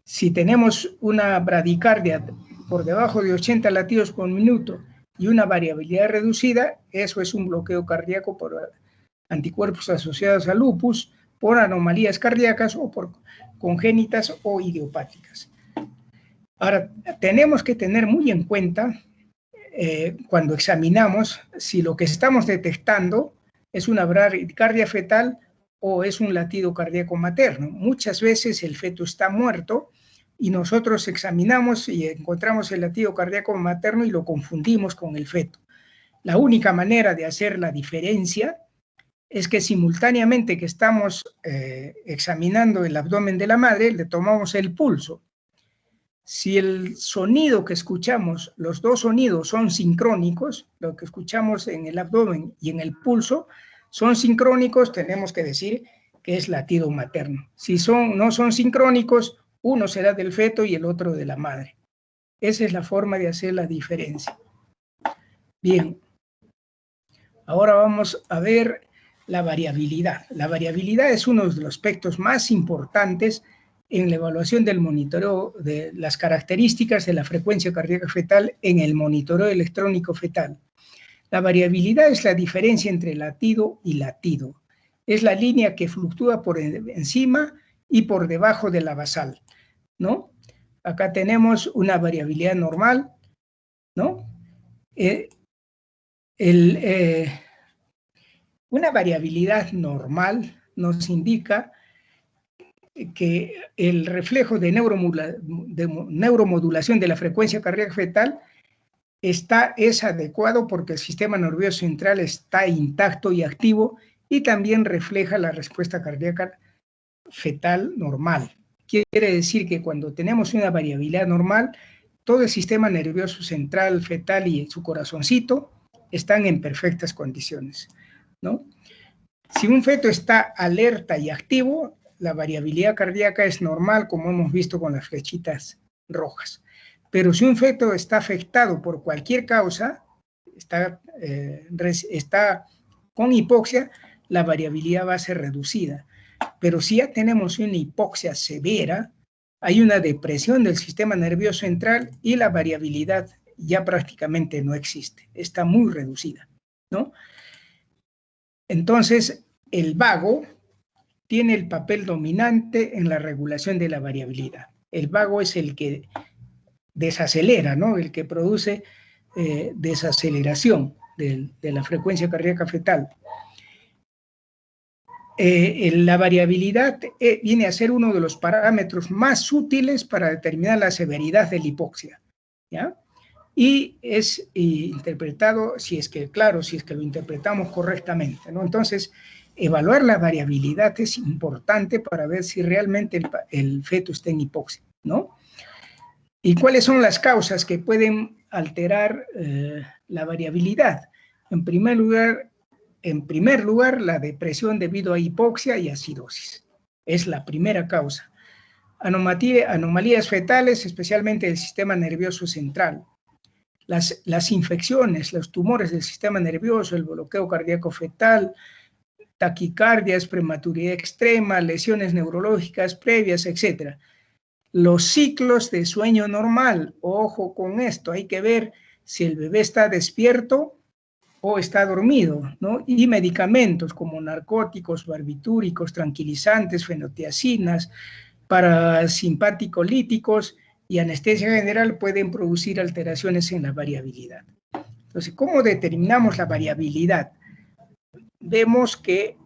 si tenemos una bradicardia por debajo de 80 latidos por minuto y una variabilidad reducida, eso es un bloqueo cardíaco por anticuerpos asociados a lupus, por anomalías cardíacas o por congénitas o idiopáticas. Ahora, tenemos que tener muy en cuenta cuando examinamos si lo que estamos detectando es una bradicardia fetal o es un latido cardíaco materno. Muchas veces el feto está muerto y nosotros examinamos y encontramos el latido cardíaco materno y lo confundimos con el feto. La única manera de hacer la diferencia es que simultáneamente que estamos examinando el abdomen de la madre, le tomamos el pulso. Si el sonido que escuchamos, los dos sonidos son sincrónicos, lo que escuchamos en el abdomen y en el pulso son sincrónicos, tenemos que decir que es latido materno. Si no son sincrónicos, uno será del feto y el otro de la madre. Esa es la forma de hacer la diferencia. Bien, ahora vamos a ver la variabilidad. La variabilidad es uno de los aspectos más importantes en la evaluación del monitoreo de las características de la frecuencia cardíaca fetal en el monitoreo electrónico fetal. La variabilidad es la diferencia entre latido y latido. Es la línea que fluctúa por encima y por debajo de la basal, ¿no? Acá tenemos una variabilidad normal, ¿no? Una variabilidad normal nos indica que el reflejo de neuromodulación de la frecuencia cardíaca fetal es adecuado porque el sistema nervioso central está intacto y activo y también refleja la respuesta cardíaca fetal normal. Quiere decir que cuando tenemos una variabilidad normal, todo el sistema nervioso central, fetal y su corazoncito están en perfectas condiciones, ¿no? Si un feto está alerta y activo, la variabilidad cardíaca es normal, como hemos visto con las flechitas rojas. Pero si un feto está afectado por cualquier causa, está con hipoxia, la variabilidad va a ser reducida. Pero si ya tenemos una hipoxia severa, hay una depresión del sistema nervioso central y la variabilidad ya prácticamente no existe, está muy reducida, ¿no? Entonces, el vago tiene el papel dominante en la regulación de la variabilidad. El vago es el que desacelera, ¿no? El que produce desaceleración de la frecuencia cardíaca fetal. La variabilidad viene a ser uno de los parámetros más útiles para determinar la severidad de la hipoxia, ¿ya? Y es interpretado, si es que lo interpretamos correctamente, ¿no? Entonces, evaluar la variabilidad es importante para ver si realmente el feto está en hipoxia, ¿no? ¿Y cuáles son las causas que pueden alterar la variabilidad? En primer lugar, la depresión debido a hipoxia y acidosis. Es la primera causa. Anomalías fetales, especialmente del sistema nervioso central. Las infecciones, los tumores del sistema nervioso, el bloqueo cardíaco fetal, taquicardias, prematuridad extrema, lesiones neurológicas previas, etc. Los ciclos de sueño normal, ojo con esto, hay que ver si el bebé está despierto o está dormido, ¿no? Y medicamentos como narcóticos, barbitúricos, tranquilizantes, fenotiacinas, parasimpático-líticos y anestesia general pueden producir alteraciones en la variabilidad. Entonces, ¿cómo determinamos la variabilidad? Vemos que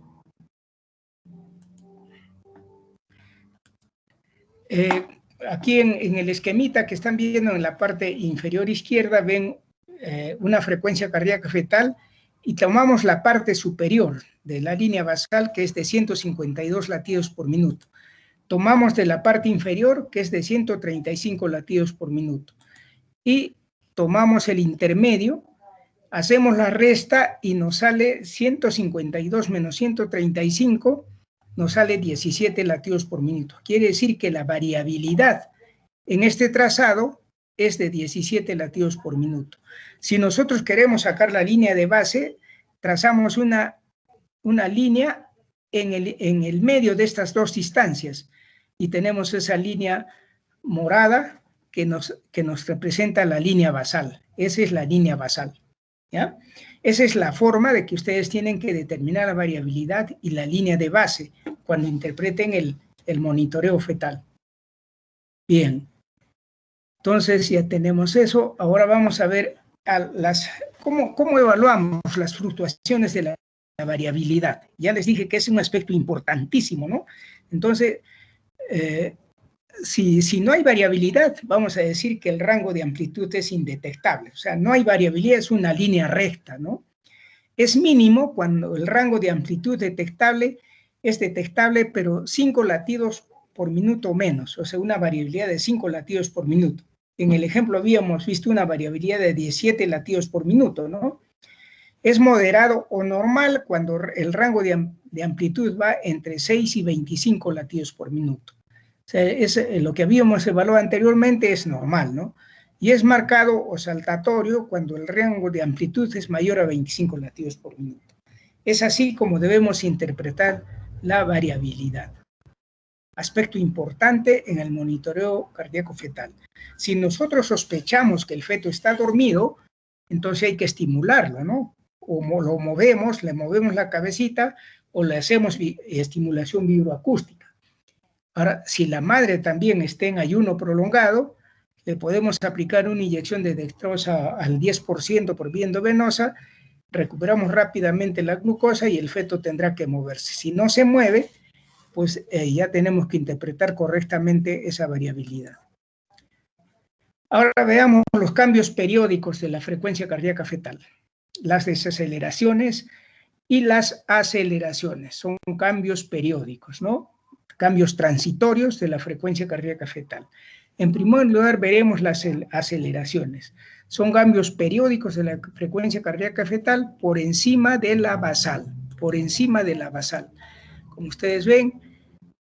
aquí en el esquemita que están viendo en la parte inferior izquierda ven una frecuencia cardíaca fetal y tomamos la parte superior de la línea basal que es de 152 latidos por minuto. Tomamos de la parte inferior que es de 135 latidos por minuto y tomamos el intermedio, hacemos la resta y nos sale 152 menos 135, nos sale 17 latidos por minuto. Quiere decir que la variabilidad en este trazado es de 17 latidos por minuto. Si nosotros queremos sacar la línea de base, trazamos una línea en el medio de estas dos distancias y tenemos esa línea morada que nos representa la línea basal. Esa es la línea basal, ¿ya? Esa es la forma de que ustedes tienen que determinar la variabilidad y la línea de base cuando interpreten el monitoreo fetal. Bien, entonces ya tenemos eso. Ahora vamos a ver cómo evaluamos las fluctuaciones de la variabilidad. Ya les dije que es un aspecto importantísimo, ¿no? Entonces, si no hay variabilidad, vamos a decir que el rango de amplitud es indetectable. O sea, no hay variabilidad, es una línea recta, ¿no? Es mínimo cuando el rango de amplitud es detectable, pero 5 latidos por minuto o menos, o sea, una variabilidad de 5 latidos por minuto. En el ejemplo habíamos visto una variabilidad de 17 latidos por minuto, ¿no? Es moderado o normal cuando el rango de amplitud va entre 6 y 25 latidos por minuto. O sea, lo que habíamos evaluado anteriormente es normal, ¿no? Y es marcado o saltatorio cuando el rango de amplitud es mayor a 25 latidos por minuto. Es así como debemos interpretar la variabilidad. Aspecto importante en el monitoreo cardíaco fetal. Si nosotros sospechamos que el feto está dormido, entonces hay que estimularlo, ¿no? O lo movemos, le movemos la cabecita o le hacemos estimulación vibroacústica. Ahora, si la madre también está en ayuno prolongado, le podemos aplicar una inyección de dextrosa al 10% por vía endovenosa, recuperamos rápidamente la glucosa y el feto tendrá que moverse. Si no se mueve, pues ya tenemos que interpretar correctamente esa variabilidad. Ahora veamos los cambios periódicos de la frecuencia cardíaca fetal. Las desaceleraciones y las aceleraciones son cambios periódicos, ¿no? Cambios transitorios de la frecuencia cardíaca fetal. En primer lugar, veremos las aceleraciones. Son cambios periódicos de la frecuencia cardíaca fetal por encima de la basal, por encima de la basal. Como ustedes ven,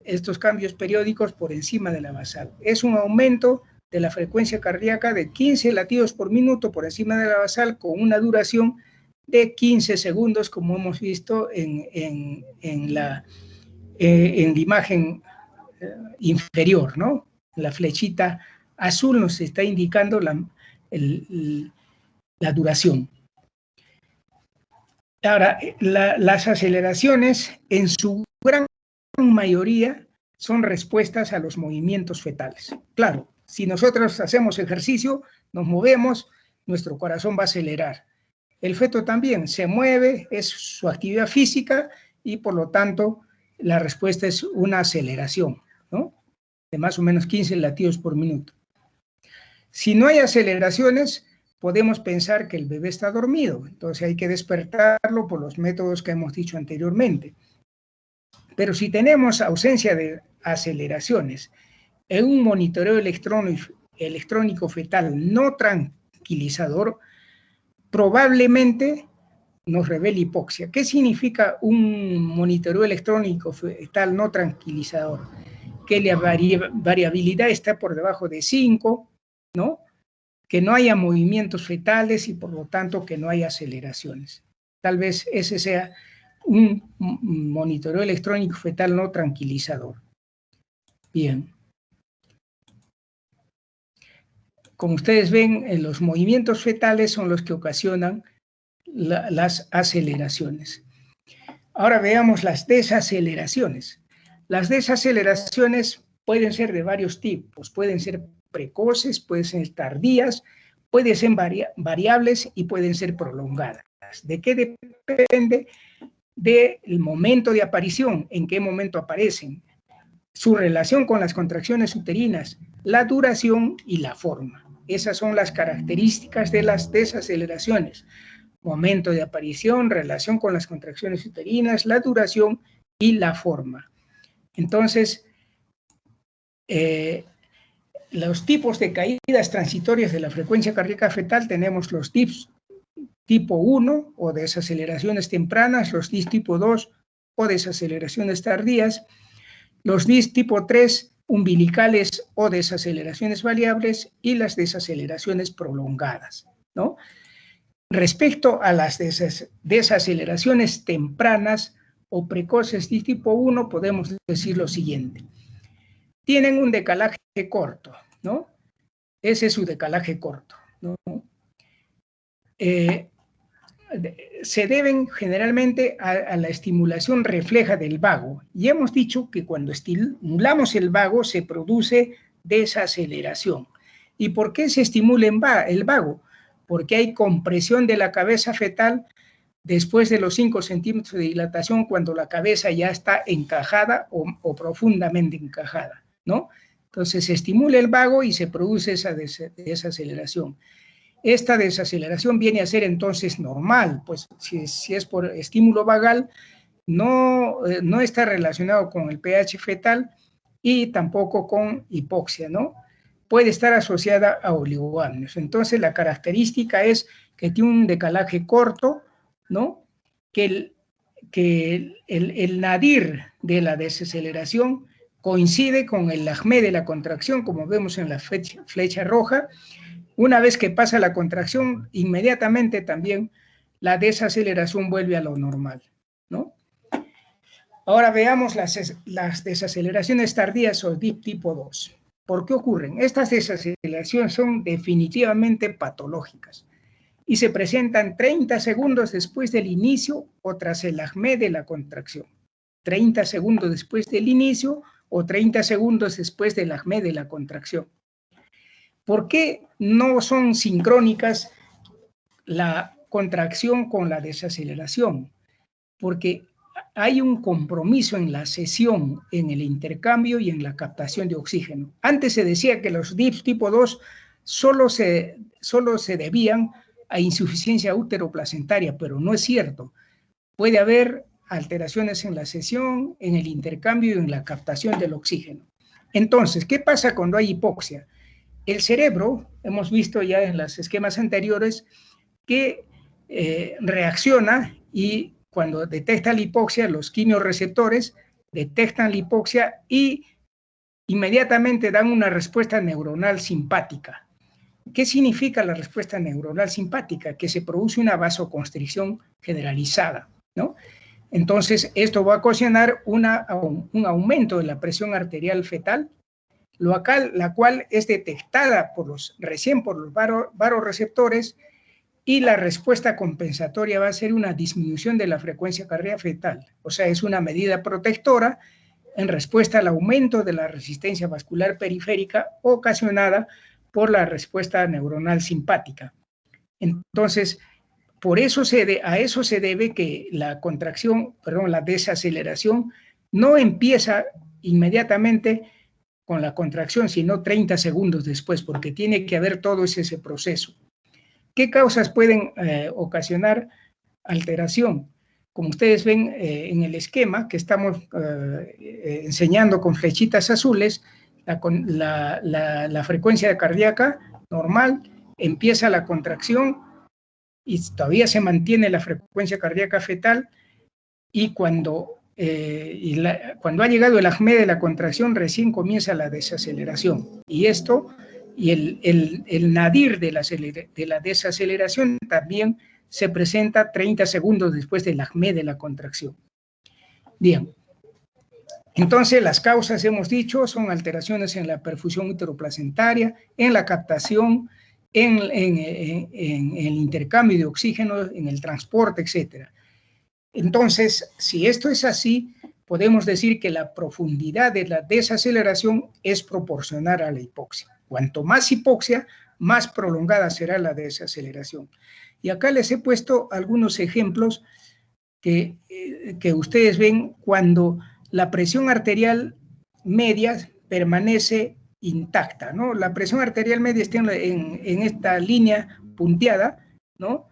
estos cambios periódicos por encima de la basal. Es un aumento de la frecuencia cardíaca de 15 latidos por minuto por encima de la basal con una duración de 15 segundos, como hemos visto en la imagen inferior, ¿no? La flechita azul nos está indicando la duración. Ahora, las aceleraciones en su gran mayoría son respuestas a los movimientos fetales. Claro, si nosotros hacemos ejercicio, nos movemos, nuestro corazón va a acelerar. El feto también se mueve, es su actividad física y por lo tanto la respuesta es una aceleración, ¿no? De más o menos 15 latidos por minuto. Si no hay aceleraciones, podemos pensar que el bebé está dormido, entonces hay que despertarlo por los métodos que hemos dicho anteriormente. Pero si tenemos ausencia de aceleraciones en un monitoreo electrónico fetal no tranquilizador, probablemente nos revele hipoxia. ¿Qué significa un monitoreo electrónico fetal no tranquilizador? Que la variabilidad está por debajo de 5, ¿no? Que no haya movimientos fetales y por lo tanto que no haya aceleraciones. Tal vez ese sea un monitoreo electrónico fetal no tranquilizador. Bien. Como ustedes ven, los movimientos fetales son los que ocasionan las aceleraciones. Ahora veamos las desaceleraciones. Las desaceleraciones pueden ser de varios tipos, pueden ser precoces, pueden ser tardías, pueden ser variables y pueden ser prolongadas. ¿De qué depende? Del momento de aparición, en qué momento aparecen, su relación con las contracciones uterinas, la duración y la forma. Esas son las características de las desaceleraciones. Momento de aparición, relación con las contracciones uterinas, la duración y la forma. Entonces, los tipos de caídas transitorias de la frecuencia cardíaca fetal tenemos los DIPS tipo 1 o desaceleraciones tempranas, los DIS tipo 2 o desaceleraciones tardías, los DIS tipo 3 umbilicales o desaceleraciones variables y las desaceleraciones prolongadas, ¿no? Respecto a las desaceleraciones tempranas o precoces DIS tipo 1 podemos decir lo siguiente. Tienen un decalaje corto, ¿no? Ese es su decalaje corto, ¿no? Se deben generalmente a la estimulación refleja del vago. Y hemos dicho que cuando estimulamos el vago se produce desaceleración. ¿Y por qué se estimula el vago? Porque hay compresión de la cabeza fetal después de los 5 centímetros de dilatación cuando la cabeza ya está encajada o profundamente encajada, ¿no? Entonces se estimula el vago y se produce esa desaceleración. esta desaceleración viene a ser entonces normal, pues si es por estímulo vagal, no está relacionado con el pH fetal y tampoco con hipoxia, ¿no? Puede estar asociada a oligoamnios. Entonces, la característica es que tiene un decalaje corto, ¿no? Que el nadir de la desaceleración coincide con el lagmé de la contracción, como vemos en la flecha roja. Una vez que pasa la contracción, inmediatamente también la desaceleración vuelve a lo normal, ¿no? Ahora veamos las desaceleraciones tardías o DIP tipo 2. ¿Por qué ocurren? Estas desaceleraciones son definitivamente patológicas y se presentan 30 segundos después del inicio o tras el acmé de la contracción. 30 segundos después del inicio o 30 segundos después del acmé de la contracción. ¿Por qué no son sincrónicas la contracción con la desaceleración? Porque hay un compromiso en la cesión, en el intercambio y en la captación de oxígeno. Antes se decía que los DIPs tipo 2 solo se debían a insuficiencia útero-placentaria, pero no es cierto. Puede haber alteraciones en la cesión, en el intercambio y en la captación del oxígeno. Entonces, ¿qué pasa cuando hay hipoxia? El cerebro, hemos visto ya en los esquemas anteriores, que reacciona y cuando detecta la hipoxia, los quimiorreceptores detectan la hipoxia y inmediatamente dan una respuesta neuronal simpática. ¿Qué significa la respuesta neuronal simpática? Que se produce una vasoconstricción generalizada, ¿no? Entonces, esto va a ocasionar un aumento de la presión arterial fetal, la cual es detectada recién por los vasoreceptores, y la respuesta compensatoria va a ser una disminución de la frecuencia cardíaca fetal. O sea, es una medida protectora en respuesta al aumento de la resistencia vascular periférica ocasionada por la respuesta neuronal simpática. Entonces, a eso se debe que la desaceleración no empieza inmediatamente con la contracción, sino 30 segundos después, porque tiene que haber todo ese proceso. ¿Qué causas pueden ocasionar alteración? Como ustedes ven en el esquema que estamos enseñando con flechitas azules, la frecuencia cardíaca normal, empieza la contracción y todavía se mantiene la frecuencia cardíaca fetal, y cuando ha llegado el acmé de la contracción, recién comienza la desaceleración. Y el nadir de la desaceleración también se presenta 30 segundos después del acmé de la contracción. Bien, entonces las causas, hemos dicho, son alteraciones en la perfusión uteroplacentaria, en la captación, en el intercambio de oxígeno, en el transporte, etc. Entonces, si esto es así, podemos decir que la profundidad de la desaceleración es proporcional a la hipoxia. Cuanto más hipoxia, más prolongada será la desaceleración. Y acá les he puesto algunos ejemplos que ustedes ven cuando la presión arterial media permanece intacta, ¿no? La presión arterial media está en esta línea punteada, ¿no?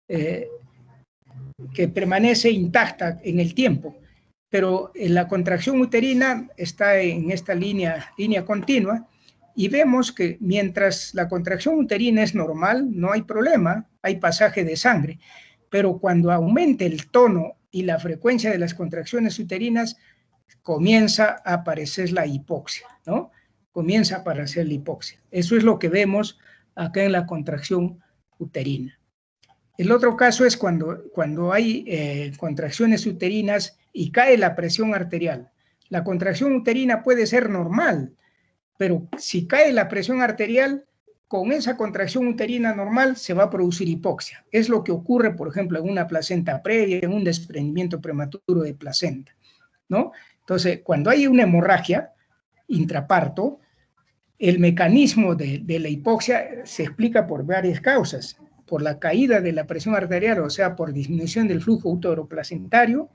Que permanece intacta en el tiempo, pero la contracción uterina está en esta línea continua, y vemos que mientras la contracción uterina es normal, no hay problema, hay pasaje de sangre, pero cuando aumente el tono y la frecuencia de las contracciones uterinas, comienza a aparecer la hipoxia, ¿no? Comienza a aparecer la hipoxia. Eso es lo que vemos acá en la contracción uterina. El otro caso es cuando hay contracciones uterinas y cae la presión arterial. La contracción uterina puede ser normal, pero si cae la presión arterial, con esa contracción uterina normal se va a producir hipoxia. Es lo que ocurre, por ejemplo, en una placenta previa, en un desprendimiento prematuro de placenta, ¿no? Entonces, cuando hay una hemorragia intraparto, el mecanismo de la hipoxia se explica por varias causas: por la caída de la presión arterial, o sea, por disminución del flujo uteroplacentario,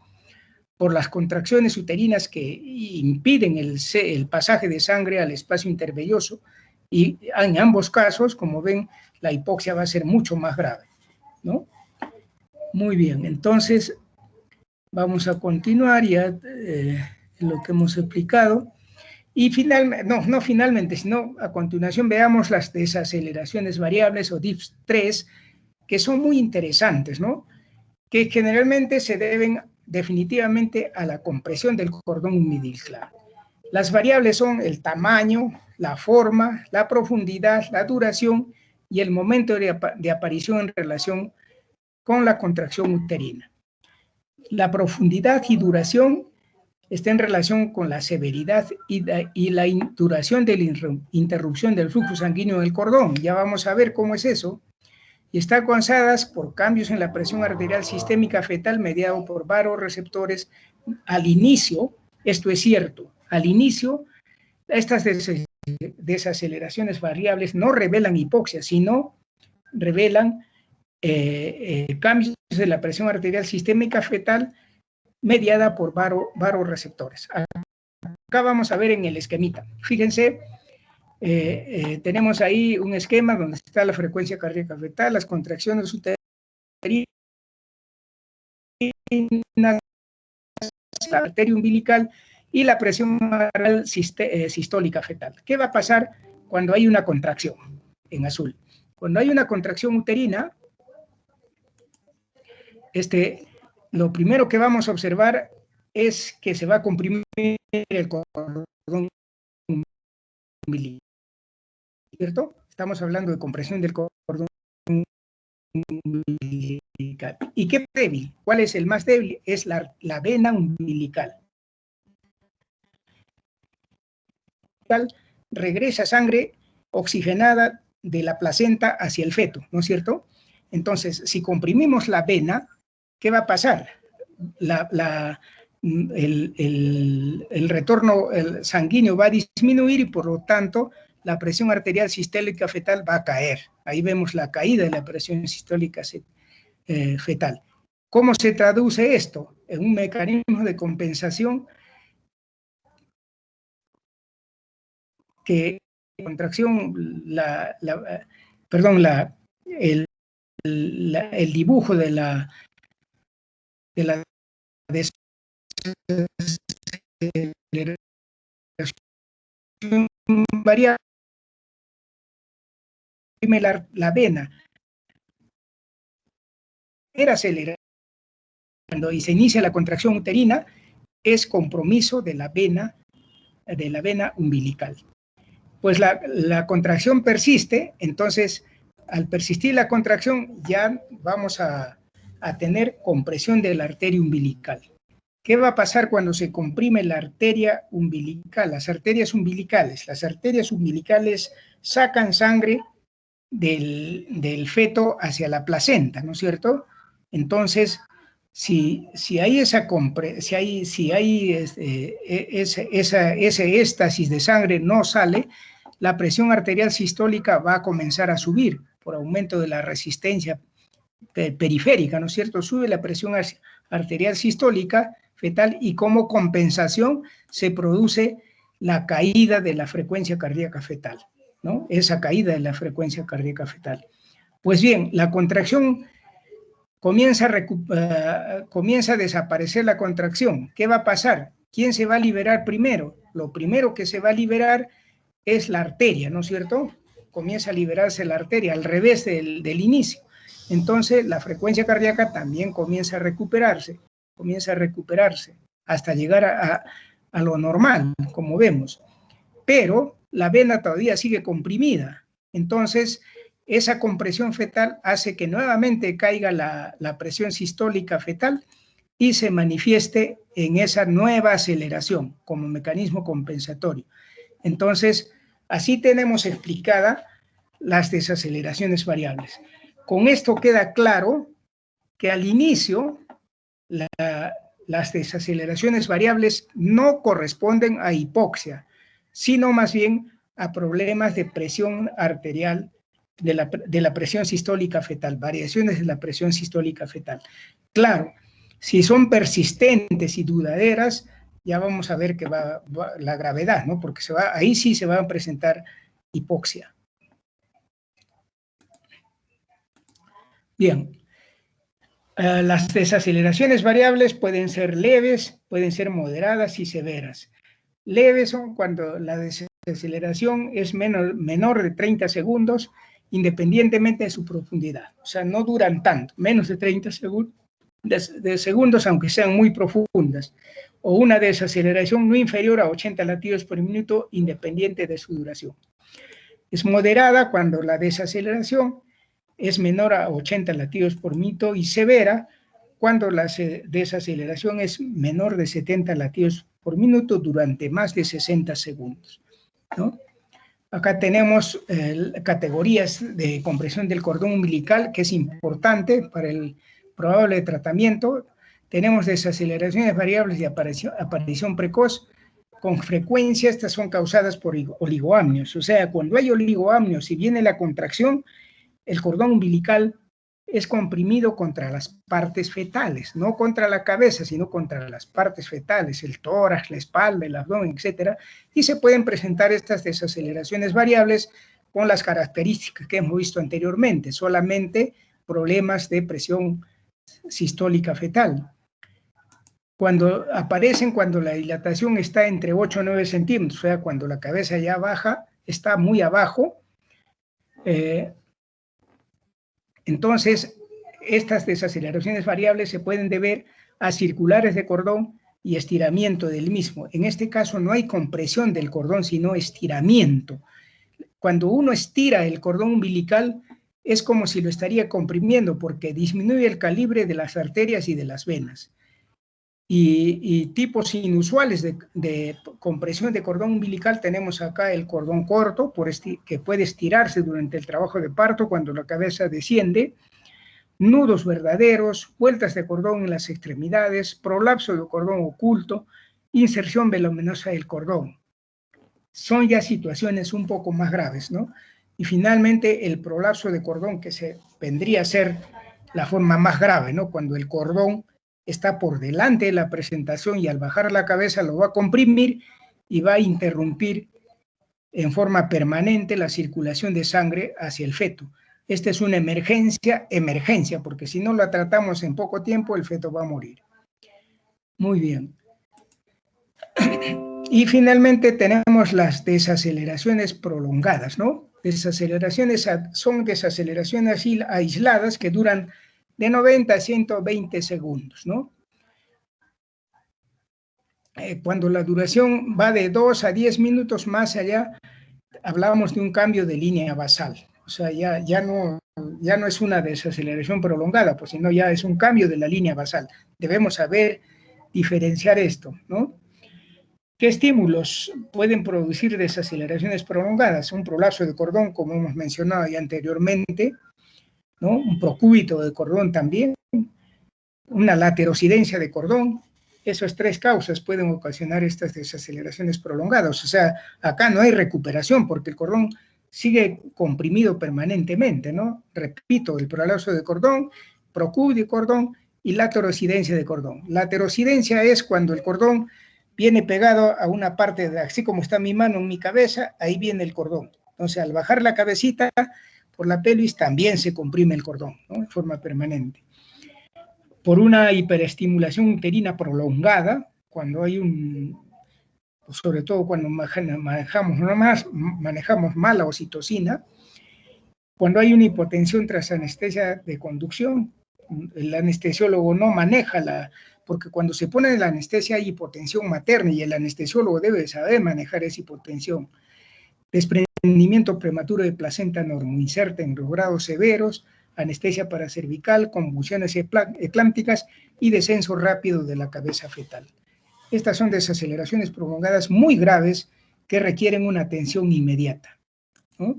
por las contracciones uterinas que impiden el pasaje de sangre al espacio intervelloso, Y en ambos casos, como ven, la hipoxia va a ser mucho más grave, ¿no? Muy bien, entonces vamos a continuar ya lo que hemos explicado. Y finalmente, no finalmente, sino a continuación veamos las desaceleraciones variables o DIPS-3, que son muy interesantes, ¿no? Que generalmente se deben definitivamente a la compresión del cordón umbilical. Las variables son el tamaño, la forma, la profundidad, la duración y el momento de aparición en relación con la contracción uterina. La profundidad y duración está en relación con la severidad y la duración de la interrupción del flujo sanguíneo del cordón. Ya vamos a ver cómo es eso. Y están causadas por cambios en la presión arterial sistémica fetal mediado por varoreceptores al inicio. Esto es cierto, al inicio estas desaceleraciones variables no revelan hipoxia, sino revelan cambios de la presión arterial sistémica fetal mediada por varoreceptores. Acá vamos a ver en el esquemita. Fíjense, tenemos ahí un esquema donde está la frecuencia cardíaca fetal, las contracciones uterinas, la arteria umbilical y la presión arterial sistólica fetal. ¿Qué va a pasar cuando hay una contracción? En azul. Cuando hay una contracción uterina, lo primero que vamos a observar es que se va a comprimir el cordón umbilical, ¿cierto? Estamos hablando de compresión del cordón umbilical. ¿Y qué débil? ¿Cuál es el más débil? Es la vena umbilical. Regresa sangre oxigenada de la placenta hacia el feto, ¿no es cierto? Entonces, si comprimimos la vena, ¿qué va a pasar? El retorno sanguíneo va a disminuir y por lo tanto la presión arterial sistólica fetal va a caer. Ahí vemos la caída de la presión sistólica fetal. ¿Cómo se traduce esto? En un mecanismo de compensación que contracción, el dibujo de la desaceleración variable, la vena era acelerada y se inicia la contracción uterina, es compromiso de la vena umbilical. Pues la contracción persiste, entonces al persistir la contracción ya vamos a tener compresión de la arteria umbilical. ¿Qué va a pasar cuando se comprime la arteria umbilical? Las arterias umbilicales sacan sangre del feto hacia la placenta, ¿no es cierto? Entonces, si hay ese éstasis de sangre no sale, la presión arterial sistólica va a comenzar a subir por aumento de la resistencia periférica, ¿no es cierto? Sube la presión arterial sistólica fetal y como compensación se produce la caída de la frecuencia cardíaca fetal, ¿no? Esa caída de la frecuencia cardíaca fetal. Pues bien, la contracción comienza a desaparecer la contracción. ¿Qué va a pasar? ¿Quién se va a liberar primero? Lo primero que se va a liberar es la arteria, ¿no es cierto? Comienza a liberarse la arteria al revés del inicio. Entonces, la frecuencia cardíaca también comienza a recuperarse hasta llegar a lo normal, como vemos. Pero la vena todavía sigue comprimida. Entonces, esa compresión fetal hace que nuevamente caiga la presión sistólica fetal y se manifieste en esa nueva aceleración como mecanismo compensatorio. Entonces, así tenemos explicada las desaceleraciones variables. Con esto queda claro que al inicio las desaceleraciones variables no corresponden a hipoxia, sino más bien a problemas de presión arterial, de la presión sistólica fetal, variaciones de la presión sistólica fetal. Claro, si son persistentes y duraderas, ya vamos a ver que va la gravedad, ¿no? Porque ahí sí se van a presentar hipoxia. Bien, las desaceleraciones variables pueden ser leves, pueden ser moderadas y severas. Leves son cuando la desaceleración es menor de 30 segundos, independientemente de su profundidad. O sea, no duran tanto, menos de 30 segundos, aunque sean muy profundas. O una desaceleración no inferior a 80 latidos por minuto, independiente de su duración. Es moderada cuando la desaceleración es menor a 80 latidos por minuto y severa cuando la desaceleración es menor de 70 latidos por minuto durante más de 60 segundos, ¿no? Acá tenemos categorías de compresión del cordón umbilical, que es importante para el probable tratamiento. Tenemos desaceleraciones variables de aparición precoz. Con frecuencia estas son causadas por oligoamnios. O sea, cuando hay oligoamnios y viene la contracción, el cordón umbilical es comprimido contra las partes fetales, no contra la cabeza, sino contra las partes fetales, el tórax, la espalda, el abdomen, etc. Y se pueden presentar estas desaceleraciones variables con las características que hemos visto anteriormente, solamente problemas de presión sistólica fetal. Cuando aparecen cuando la dilatación está entre 8 o 9 centímetros, o sea, cuando la cabeza ya baja, está muy abajo, entonces, estas desaceleraciones variables se pueden deber a circulares de cordón y estiramiento del mismo. En este caso no hay compresión del cordón, sino estiramiento. Cuando uno estira el cordón umbilical, es como si lo estaría comprimiendo, porque disminuye el calibre de las arterias y de las venas. Y tipos inusuales de compresión de cordón umbilical tenemos acá el cordón corto, que puede estirarse durante el trabajo de parto cuando la cabeza desciende, nudos verdaderos, vueltas de cordón en las extremidades, prolapso de cordón oculto, inserción veluminosa del cordón. Son ya situaciones un poco más graves, ¿no? Y finalmente el prolapso de cordón, que vendría a ser la forma más grave, ¿no? Cuando el cordón está por delante de la presentación y al bajar la cabeza lo va a comprimir y va a interrumpir en forma permanente la circulación de sangre hacia el feto. Esta es una emergencia, porque si no la tratamos en poco tiempo, el feto va a morir. Muy bien. Y finalmente tenemos las desaceleraciones prolongadas, ¿no? Son desaceleraciones aisladas que duran de 90 a 120 segundos, ¿no? Cuando la duración va de 2 a 10 minutos más allá, hablábamos de un cambio de línea basal. O sea, ya no es una desaceleración prolongada, pues sino ya es un cambio de la línea basal. Debemos saber diferenciar esto, ¿no? ¿Qué estímulos pueden producir desaceleraciones prolongadas? Un prolapso de cordón, como hemos mencionado ya anteriormente, ¿no? Un procúbito de cordón también, una laterocidencia de cordón. Esas tres causas pueden ocasionar estas desaceleraciones prolongadas. O sea, acá no hay recuperación porque el cordón sigue comprimido permanentemente, ¿no? Repito, el prolapso de cordón, procúbito de cordón y laterocidencia de cordón. Laterocidencia es cuando el cordón viene pegado a una parte, así como está mi mano en mi cabeza, ahí viene el cordón. Entonces, al bajar la cabecita por la pelvis, también se comprime el cordón, ¿no? En forma permanente. Por una hiperestimulación uterina prolongada, cuando hay sobre todo cuando manejamos mal la oxitocina, cuando hay una hipotensión tras anestesia de conducción, el anestesiólogo no maneja porque cuando se pone la anestesia hay hipotensión materna y el anestesiólogo debe saber manejar esa hipotensión. Desprendimiento prematuro de placenta normoinserta en los grados severos, anestesia paracervical, convulsiones eclámpticas y descenso rápido de la cabeza fetal. Estas son desaceleraciones prolongadas muy graves que requieren una atención inmediata, ¿no?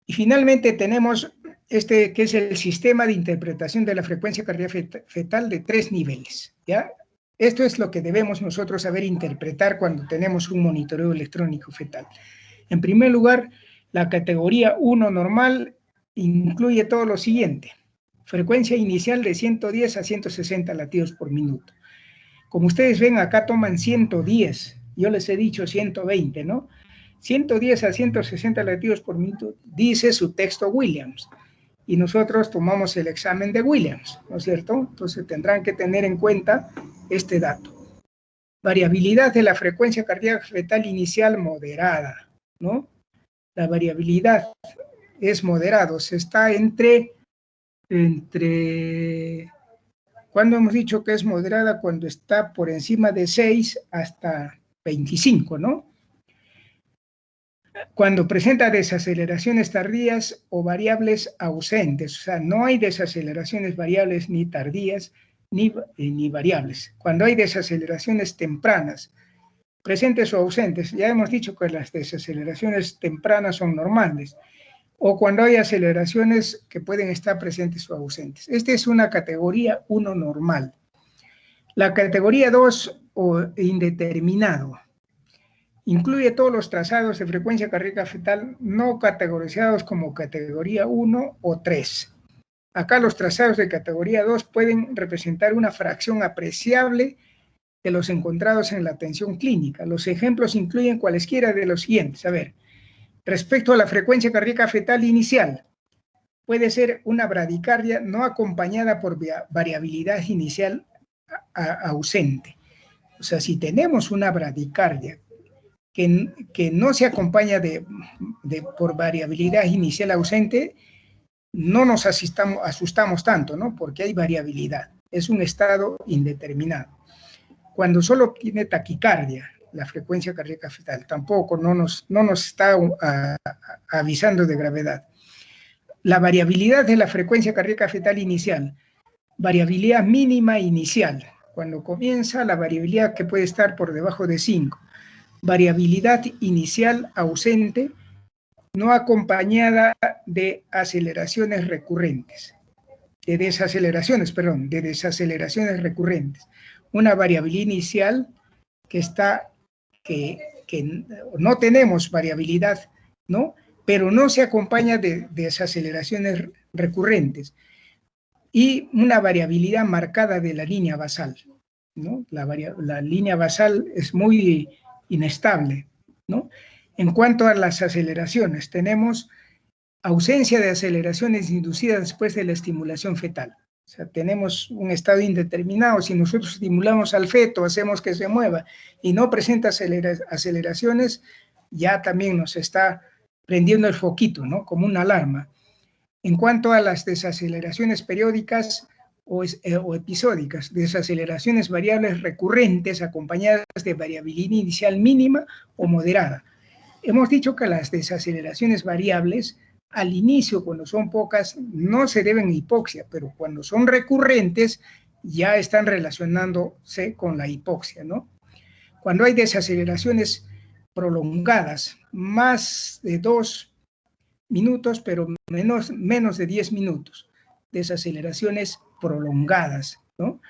Y finalmente tenemos que es el sistema de interpretación de la frecuencia cardíaca fetal de 3 niveles, ¿ya? Esto es lo que debemos nosotros saber interpretar cuando tenemos un monitoreo electrónico fetal. En primer lugar, la categoría 1 normal incluye todo lo siguiente. Frecuencia inicial de 110 a 160 latidos por minuto. Como ustedes ven, acá toman 110. Yo les he dicho 120, ¿no? 110 a 160 latidos por minuto, dice su texto Williams. Y nosotros tomamos el examen de Williams, ¿no es cierto? Entonces tendrán que tener en cuenta este dato. Variabilidad de la frecuencia cardíaca fetal inicial moderada, ¿no? La variabilidad es moderado, se está entre, ¿cuándo hemos dicho que es moderada? Cuando está por encima de 6 hasta 25, ¿no? Cuando presenta desaceleraciones tardías o variables ausentes, o sea, no hay desaceleraciones variables ni tardías ni variables. Cuando hay desaceleraciones tempranas, presentes o ausentes, ya hemos dicho que las desaceleraciones tempranas son normales, o cuando hay aceleraciones que pueden estar presentes o ausentes. Esta es una categoría 1 normal. La categoría 2 o indeterminado incluye todos los trazados de frecuencia cardíaca fetal no categorizados como categoría 1 o 3. Acá los trazados de categoría 2 pueden representar una fracción apreciable de los encontrados en la atención clínica. Los ejemplos incluyen cualesquiera de los siguientes. A ver, respecto a la frecuencia cardíaca fetal inicial, puede ser una bradicardia no acompañada por variabilidad inicial ausente. O sea, si tenemos una bradicardia que no se acompaña por variabilidad inicial ausente, no nos asustamos tanto, ¿no? Porque hay variabilidad. Es un estado indeterminado. Cuando solo tiene taquicardia, la frecuencia cardíaca fetal, tampoco no nos está avisando de gravedad. La variabilidad de la frecuencia cardíaca fetal inicial, variabilidad mínima inicial. Cuando comienza, la variabilidad que puede estar por debajo de 5. Variabilidad inicial ausente, no acompañada de aceleraciones recurrentes, de desaceleraciones recurrentes. Una variabilidad inicial que no tenemos variabilidad, ¿no? Pero no se acompaña de desaceleraciones recurrentes. Y una variabilidad marcada de la línea basal, ¿no? La línea basal es muy inestable, ¿no? En cuanto a las aceleraciones, tenemos ausencia de aceleraciones inducidas después de la estimulación fetal. O sea, tenemos un estado indeterminado. Si nosotros estimulamos al feto, hacemos que se mueva y no presenta aceleraciones, ya también nos está prendiendo el foquito, ¿no? Como una alarma. En cuanto a las desaceleraciones periódicas o episódicas, desaceleraciones variables recurrentes acompañadas de variabilidad inicial mínima o moderada. Hemos dicho que las desaceleraciones variables al inicio, cuando son pocas, no se deben a hipoxia, pero cuando son recurrentes ya están relacionándose con la hipoxia, ¿no? Cuando hay desaceleraciones prolongadas, más de 2 minutos, pero menos de 10 minutos, desaceleraciones prolongadas, ¿no?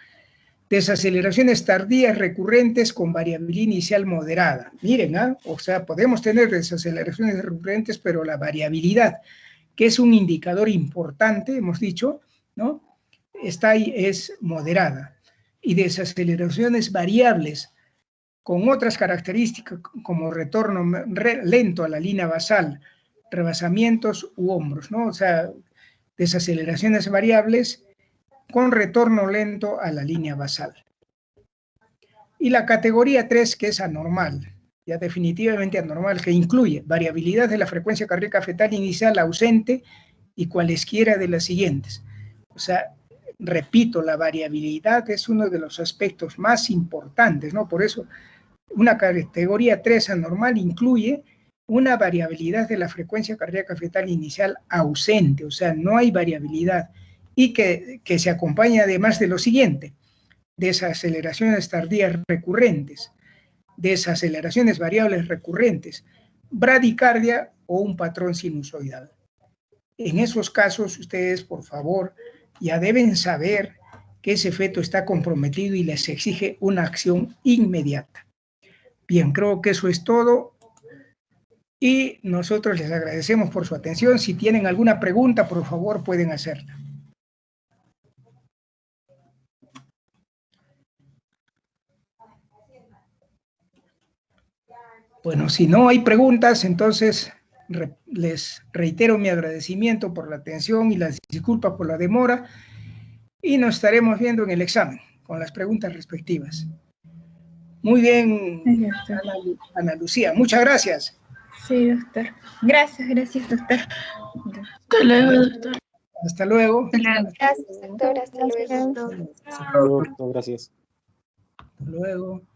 Desaceleraciones tardías recurrentes con variabilidad inicial moderada. Miren, o sea, podemos tener desaceleraciones recurrentes, pero la variabilidad, que es un indicador importante, hemos dicho, ¿no? Está ahí, es moderada. Y desaceleraciones variables con otras características como retorno lento a la línea basal, rebasamientos u hombros, ¿no? O sea, desaceleraciones variables con retorno lento a la línea basal. Y la categoría 3, que es anormal, ya definitivamente anormal, que incluye variabilidad de la frecuencia cardíaca fetal inicial ausente y cualesquiera de las siguientes. O sea, repito, la variabilidad es uno de los aspectos más importantes, ¿no? Por eso, una categoría 3 anormal incluye una variabilidad de la frecuencia cardíaca fetal inicial ausente, o sea, no hay variabilidad, y que se acompaña además de lo siguiente: desaceleraciones tardías recurrentes, desaceleraciones variables recurrentes, bradicardia o un patrón sinusoidal. En esos casos, ustedes, por favor, ya deben saber que ese feto está comprometido y les exige una acción inmediata. Bien, creo que eso es todo y nosotros les agradecemos por su atención. Si tienen alguna pregunta, por favor, pueden hacerla. Bueno, si no hay preguntas, entonces les reitero mi agradecimiento por la atención y las disculpas por la demora, y nos estaremos viendo en el examen con las preguntas respectivas. Muy bien, Ana Lucía, muchas gracias. Sí, doctor. Gracias, doctor. Hasta luego, doctor. Hasta luego. Gracias, doctor. Hasta luego. Hasta luego, doctor, gracias. Hasta luego.